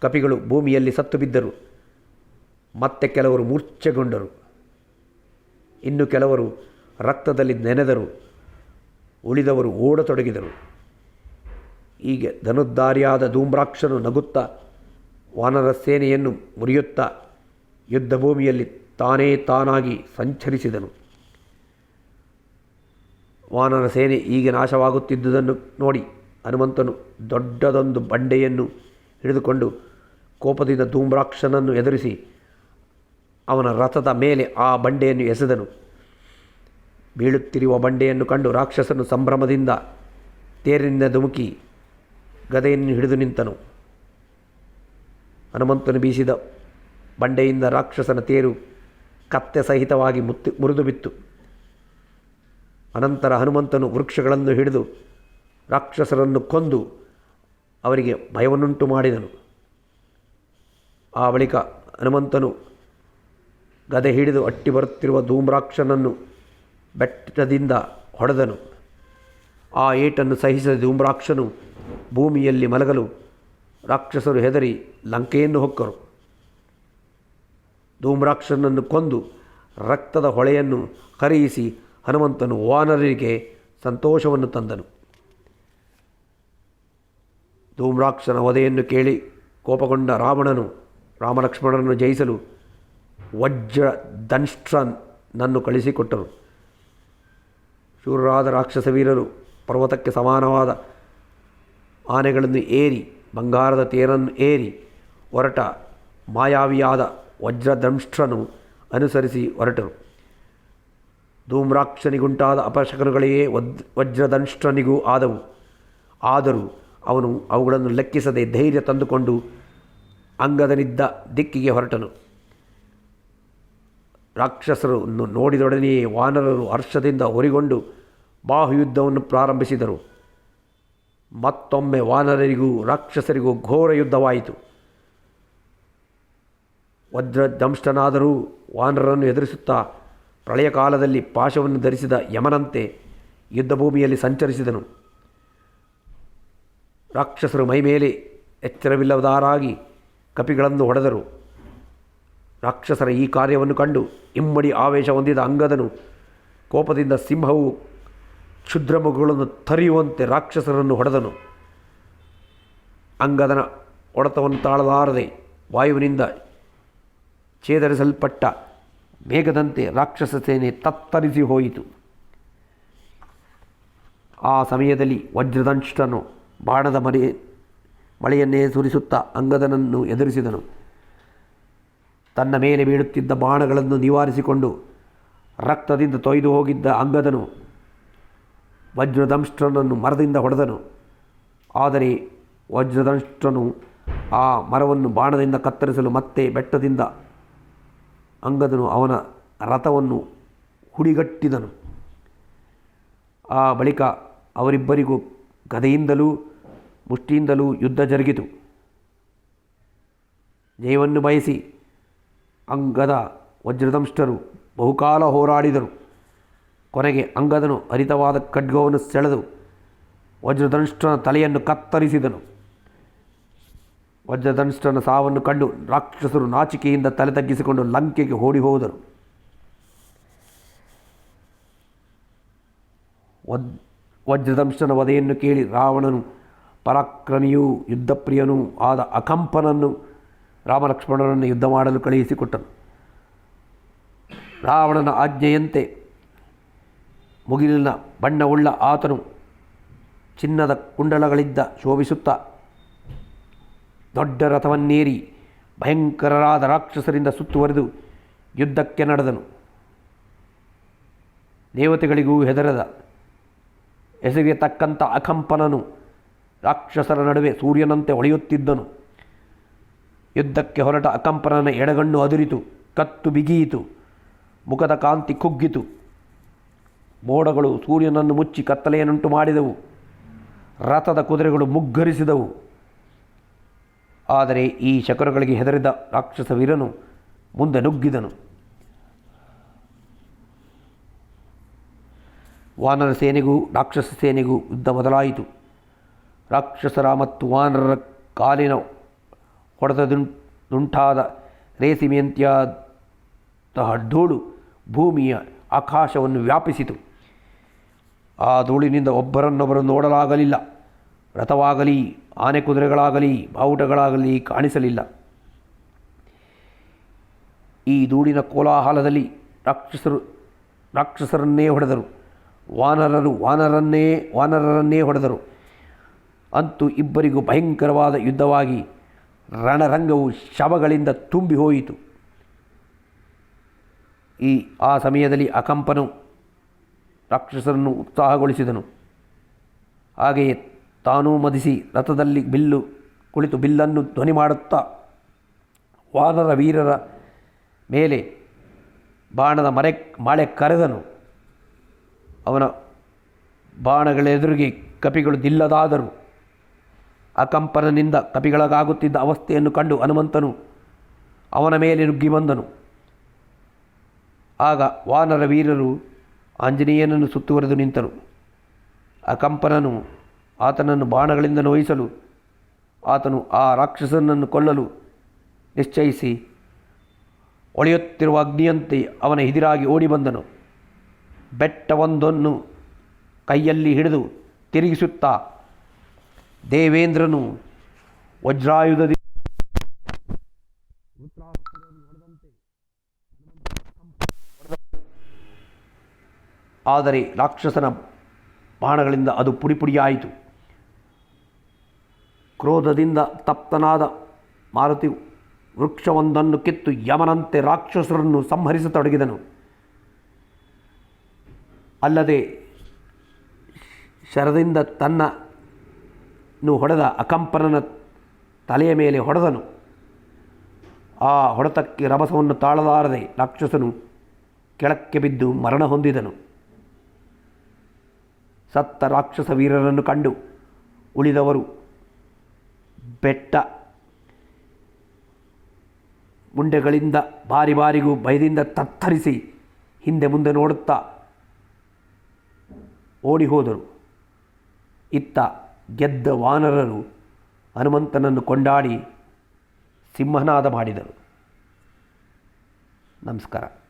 Speaker 1: ಕಪಿಗಳು ಭೂಮಿಯಲ್ಲಿ ಸತ್ತು ಬಿದ್ದರು. ಮತ್ತೆ ಕೆಲವರು ಮೂರ್ಛೆಗೊಂಡರು. ಇನ್ನು ಕೆಲವರು ರಕ್ತದಲ್ಲಿ ನೆನೆದರು. ಉಳಿದವರು ಓಡತೊಡಗಿದರು. ಹೀಗೆ ಧನುರ್ಧಾರಿಯಾದ ಧೂಮ್ರಾಕ್ಷನು ನಗುತ್ತಾ ವಾನರ ಸೇನೆಯನ್ನು ಮುರಿಯುತ್ತಾ ಯುದ್ಧಭೂಮಿಯಲ್ಲಿ ತಾನಾಗಿ ಸಂಚರಿಸಿದನು. ವಾನರ ಸೇನೆ ಹೀಗೆ ನಾಶವಾಗುತ್ತಿದ್ದುದನ್ನು ನೋಡಿ ಹನುಮಂತನು ದೊಡ್ಡದೊಂದು ಬಂಡೆಯನ್ನು ಹಿಡಿದುಕೊಂಡು ಕೋಪದಿಂದ ಧೂಮ್ರಾಕ್ಷನನ್ನು ಎದುರಿಸಿ ಅವನ ರಥದ ಮೇಲೆ ಆ ಬಂಡೆಯನ್ನು ಎಸೆದನು. ಬೀಳುತ್ತಿರುವ ಬಂಡೆಯನ್ನು ಕಂಡು ರಾಕ್ಷಸನು ಸಂಭ್ರಮದಿಂದ ತೇರಿನಿಂದ ಧುಮುಕಿ ಗದೆಯನ್ನು ಹಿಡಿದು ನಿಂತನು. ಹನುಮಂತನು ಬೀಸಿದ ಬಂಡೆಯಿಂದ ರಾಕ್ಷಸನ ತೇರು ಕತ್ತೆ ಸಹಿತವಾಗಿ ಮುರಿದು ಬಿತ್ತು. ಅನಂತರ ಹನುಮಂತನು ವೃಕ್ಷಗಳನ್ನು ಹಿಡಿದು ರಾಕ್ಷಸರನ್ನು ಕೊಂದು ಅವರಿಗೆ ಭಯವನ್ನುಂಟು ಮಾಡಿದನು. ಆ ಬಳಿಕ ಹನುಮಂತನು ಗದೆ ಹಿಡಿದು ಅಟ್ಟಿ ಬರುತ್ತಿರುವ ಧೂಮ್ರಾಕ್ಷನನ್ನು ಬೆಟ್ಟದಿಂದ ಹೊಡೆದನು. ಆ ಏಟನ್ನು ಸಹಿಸಿದ ಧೂಮ್ರಾಕ್ಷನು ಭೂಮಿಯಲ್ಲಿ ಮಲಗಲು ರಾಕ್ಷಸರು ಹೆದರಿ ಲಂಕೆಯನ್ನು ಹೊಕ್ಕರು. ಧೂಮ್ರಾಕ್ಷನನ್ನು ಕೊಂದು ರಕ್ತದ ಹೊಳೆಯನ್ನು ಹರಿಯಿಸಿ ಹನುಮಂತನು ವಾನರರಿಗೆ ಸಂತೋಷವನ್ನು ತಂದನು. ಧೂಮ್ರಾಕ್ಷನ ವಧೆಯನ್ನು ಕೇಳಿ ಕೋಪಗೊಂಡ ರಾವಣನು ರಾಮಲಕ್ಷ್ಮಣರನ್ನು ಜಯಿಸಲು ವಜ್ರದಂಷ್ಟ್ರನನ್ನು ಕಳಿಸಿಕೊಟ್ಟರು. ಶೂರರಾದ ರಾಕ್ಷಸ ವೀರರು ಪರ್ವತಕ್ಕೆ ಸಮಾನವಾದ ಆನೆಗಳನ್ನು ಏರಿ ಬಂಗಾರದ ತೇರನ್ನು ಏರಿ ಹೊರಟ ಮಾಯಾವಿಯಾದ ವಜ್ರದಂಷ್ಟ್ರನು ಅನುಸರಿಸಿ ಹೊರಟರು. ಧೂಮ್ರಾಕ್ಷನಿಗುಂಟಾದ ಅಪಶಕನಗಳೇ ವಜ್ರದಂಷ್ಟ್ರನಿಗೂ ಆದವು. ಆದರೂ ಅವನು ಅವುಗಳನ್ನು ಲೆಕ್ಕಿಸದೆ ಧೈರ್ಯ ತಂದುಕೊಂಡು ಅಂಗದನಿದ್ದ ದಿಕ್ಕಿಗೆ ಹೊರಟನು. ರಾಕ್ಷಸರನ್ನು ನೋಡಿದೊಡನೆಯೇ ವಾನರರು ಹರ್ಷದಿಂದ ಹೊರಿಗೊಂಡು ಬಾಹುಯುದ್ಧವನ್ನು ಪ್ರಾರಂಭಿಸಿದರು. ಮತ್ತೊಮ್ಮೆ ವಾನರರಿಗೂ ರಾಕ್ಷಸರಿಗೂ ಘೋರ ಯುದ್ಧವಾಯಿತು. ವಜ್ರದಂಷ್ಟನಾದರೂ ವಾನರರನ್ನು ಎದುರಿಸುತ್ತಾ ಪ್ರಳಯ ಕಾಲದಲ್ಲಿ ಪಾಶವನ್ನು ಧರಿಸಿದ ಯಮನಂತೆ ಯುದ್ಧಭೂಮಿಯಲ್ಲಿ ಸಂಚರಿಸಿದನು. ರಾಕ್ಷಸರು ಮೈಮೇಲೆ ಎಚ್ಚರವಿಲ್ಲದಾರಾಗಿ ಕಪಿಗಳನ್ನು ಹೊಡೆದರು. ರಾಕ್ಷಸರ ಈ ಕಾರ್ಯವನ್ನು ಕಂಡು ಇಮ್ಮಡಿ ಆವೇಶ ಹೊಂದಿದ ಅಂಗದನು ಕೋಪದಿಂದ ಸಿಂಹವು ಕ್ಷುದ್ರಮೃಗಗಳನ್ನು ತರಿಯುವಂತೆ ರಾಕ್ಷಸರನ್ನು ಹೊಡೆದನು. ಅಂಗದನ ಹೊಡೆತವನ್ನು ತಾಳಲಾರದೆ ವಾಯುವಿನಿಂದ ಛೇದರಿಸಲ್ಪಟ್ಟ ಮೇಘದಂತೆ ರಾಕ್ಷಸ ಸೇನೆ ತತ್ತರಿಸಿ ಹೋಯಿತು. ಆ ಸಮಯದಲ್ಲಿ ವಜ್ರದಂಷ್ಟನು ಬಾಣದ ಮಳೆಯನ್ನೇ ಸುರಿಸುತ್ತಾ ಅಂಗದನನ್ನು ಎದುರಿಸಿದನು. ತನ್ನ ಮೇಲೆ ಬೀಳುತ್ತಿದ್ದ ಬಾಣಗಳನ್ನು ನಿವಾರಿಸಿಕೊಂಡು ರಕ್ತದಿಂದ ತೊಯ್ದು ಹೋಗಿದ್ದ ಅಂಗದನು ವಜ್ರದಂಷ್ಟ್ರನನ್ನು ಮರದಿಂದ ಹೊಡೆದನು. ಆದರೆ ವಜ್ರದಂಷ್ಟ್ರನು ಆ ಮರವನ್ನು ಬಾಣದಿಂದ ಕತ್ತರಿಸಲು ಮತ್ತೆ ಬೆಟ್ಟದಿಂದ ಅಂಗದನು ಅವನ ರಥವನ್ನು ಹುಡಿಗಟ್ಟಿದನು. ಆ ಬಳಿಕ ಅವರಿಬ್ಬರಿಗೂ ಗದೆಯಿಂದಲೂ ಮುಷ್ಟಿಯಿಂದಲೂ ಯುದ್ಧ ಜರುಗಿತು. ಜಯವನ್ನು ಬಯಸಿ ಅಂಗದ ವಜ್ರದಂಷ್ಟರು ಬಹುಕಾಲ ಹೋರಾಡಿದರು. ಕೊನೆಗೆ ಅಂಗದನು ಹರಿತವಾದ ಖಡ್ಗವನ್ನು ಸೆಳೆದು ವಜ್ರಧನುಷ್ಠನ ತಲೆಯನ್ನು ಕತ್ತರಿಸಿದನು. ವಜ್ರಧನುಷ್ಠನ ಸಾವನ್ನು ಕಂಡು ರಾಕ್ಷಸರು ನಾಚಿಕೆಯಿಂದ ತಲೆ ತಗ್ಗಿಸಿಕೊಂಡು ಲಂಕೆಗೆ ಓಡಿ ಹೋದರು. ವಜ್ರದಂಶನ ವಧೆಯನ್ನು ಕೇಳಿ ರಾವಣನು ಪರಾಕ್ರಮಿಯೂ ಯುದ್ಧಪ್ರಿಯನೂ ಆದ ಅಕಂಪನನ್ನು ರಾಮಲಕ್ಷ್ಮಣರನ್ನು ಯುದ್ಧ ಮಾಡಲು ಕಳುಹಿಸಿಕೊಟ್ಟನು. ರಾವಣನ ಆಜ್ಞೆಯಂತೆ ಮುಗಿಲಿನ ಬಣ್ಣವುಳ್ಳ ಆತನು ಚಿನ್ನದ ಕುಂಡಲಗಳಿದ್ದ ಶೋಭಿಸುತ್ತಾ ದೊಡ್ಡ ರಥವನ್ನೇರಿ ಭಯಂಕರರಾದ ರಾಕ್ಷಸರಿಂದ ಸುತ್ತುವರೆದು ಯುದ್ಧಕ್ಕೆ ನಡೆದನು. ದೇವತೆಗಳಿಗೂ ಹೆದರದ ಹೆಸರಿಗೆ ತಕ್ಕಂಥ ಅಕಂಪನನು ರಾಕ್ಷಸರ ನಡುವೆ ಸೂರ್ಯನಂತೆ ಹೊಳೆಯುತ್ತಿದ್ದನು. ಯುದ್ಧಕ್ಕೆ ಹೊರಟ ಅಕಂಪನನ ಎಡಗಣ್ಣು ಅದುರಿತು, ಕತ್ತು ಬಿಗಿಯಿತು, ಮುಖದ ಕಾಂತಿ ಕುಗ್ಗಿತು. ಮೋಡಗಳು ಸೂರ್ಯನನ್ನು ಮುಚ್ಚಿ ಕತ್ತಲೆಯನ್ನುಂಟು ಮಾಡಿದವು. ರಥದ ಕುದುರೆಗಳು ಮುಗ್ಗರಿಸಿದವು. ಆದರೆ ಈ ಶಕರಗಳಿಗೆ ಹೆದರಿದ ರಾಕ್ಷಸ ವೀರನು ಮುಂದೆ ನುಗ್ಗಿದನು. ವಾನರ ಸೇನೆಗೂ ರಾಕ್ಷಸ ಸೇನೆಗೂ ಯುದ್ಧ ಮೊದಲಾಯಿತು. ರಾಕ್ಷಸರ ಮತ್ತು ವಾನರರ ಕಾಲಿನ ಹೊಡೆತದುಂಟಾದ ರೇಸಿಮೆಯಂತೆಯಾದ ಧೂಳು ಭೂಮಿಯ ಆಕಾಶವನ್ನು ವ್ಯಾಪಿಸಿತು. ಆ ಧೂಳಿನಿಂದ ಒಬ್ಬರನ್ನೊಬ್ಬರು ನೋಡಲಾಗಲಿಲ್ಲ. ರಥವಾಗಲಿ ಆನೆ ಕುದುರೆಗಳಾಗಲಿ ಬಾವುಟಗಳಾಗಲಿ ಕಾಣಿಸಲಿಲ್ಲ. ಈ ಧೂಳಿನ ಕೋಲಾಹಲದಲ್ಲಿ ರಾಕ್ಷಸರನ್ನೇ ಹೊಡೆದರು. ವಾನರರನ್ನೇ ಹೊಡೆದರು. ಅಂತೂ ಇಬ್ಬರಿಗೂ ಭಯಂಕರವಾದ ಯುದ್ಧವಾಗಿ ರಣರಂಗವು ಶವಗಳಿಂದ ತುಂಬಿ ಹೋಯಿತು. ಆ ಸಮಯದಲ್ಲಿ ಅಕಂಪನು ರಾಕ್ಷಸರನ್ನು ಉತ್ಸಾಹಗೊಳಿಸಿದನು. ಹಾಗೆಯೇ ತಾನೂ ಮದಿಸಿ ರಥದಲ್ಲಿ ಕುಳಿತು ಬಿಲ್ಲನ್ನು ಧ್ವನಿ ಮಾಡುತ್ತಾ ವಾನರ ವೀರರ ಮೇಲೆ ಬಾಣದ ಮಳೆ ಕರೆದನು. ಅವನ ಬಾಣಗಳೆದುರಿಗೆ ಕಪಿಗಳು ನಿಲ್ಲದಾದರು. ಅಕಂಪನನಿಂದ ಕಪಿಗಳಿಗಾಗುತ್ತಿದ್ದ ಅವಸ್ಥೆಯನ್ನು ಕಂಡು ಹನುಮಂತನು ಅವನ ಮೇಲೆ ನುಗ್ಗಿ ಬಂದನು. ಆಗ ವಾನರ ವೀರರು ಆಂಜನೇಯನನ್ನು ಸುತ್ತುವರೆದು ನಿಂತರು. ಅಕಂಪನನು ಆತನನ್ನು ಬಾಣಗಳಿಂದ ನೋಯಿಸಲು ಆತನು ಆ ರಾಕ್ಷಸನನ್ನು ಕೊಲ್ಲಲು ನಿಶ್ಚಯಿಸಿ ಒಳೆಯುತ್ತಿರುವ ಅಗ್ನಿಯಂತೆ ಅವನ ಎದುರಾಗಿ ಓಡಿ ಬಂದನು. ಬೆಟ್ಟವೊಂದನ್ನು ಕೈಯಲ್ಲಿ ಹಿಡಿದು ತಿರುಗಿಸುತ್ತಾ ದೇವೇಂದ್ರನು ವಜ್ರಾಯುಧದಿಂದ ಆದರೆ ರಾಕ್ಷಸನ ಬಾಣಗಳಿಂದ ಅದು ಪುಡಿಪುಡಿಯಾಯಿತು. ಕ್ರೋಧದಿಂದ ತಪ್ತನಾದ ಮಾರುತಿ ವೃಕ್ಷವೊಂದನ್ನು ಕಿತ್ತು ಯಮನಂತೆ ರಾಕ್ಷಸರನ್ನು ಸಂಹರಿಸತೊಡಗಿದನು. ಅಲ್ಲದೆ ಶರದಿಂದ ತನ್ನನ್ನು ಹೊಡೆದ ಅಕಂಪನನ ತಲೆಯ ಮೇಲೆ ಹೊಡೆದನು. ಆ ಹೊಡೆತಕ್ಕೆ ರಭಸವನ್ನು ತಾಳಲಾರದೆ ರಾಕ್ಷಸನು ಕೆಳಕ್ಕೆ ಬಿದ್ದು ಮರಣ ಹೊಂದಿದನು. ಸತ್ತ ರಾಕ್ಷಸ ವೀರರನ್ನು ಕಂಡು ಉಳಿದವರು ಬೆಟ್ಟ ಮುಂಡೆಗಳಿಂದ ಬಾರಿಗೂ ಭಯದಿಂದ ತತ್ತರಿಸಿ ಹಿಂದೆ ಮುಂದೆ ನೋಡುತ್ತಾ ಓಡಿ ಹೋದರು. ಇತ್ತ ಗೆದ್ದ ವಾನರರು ಹನುಮಂತನನ್ನು ಕೊಂಡಾಡಿ ಸಿಂಹನಾದ ಮಾಡಿದರು. ನಮಸ್ಕಾರ.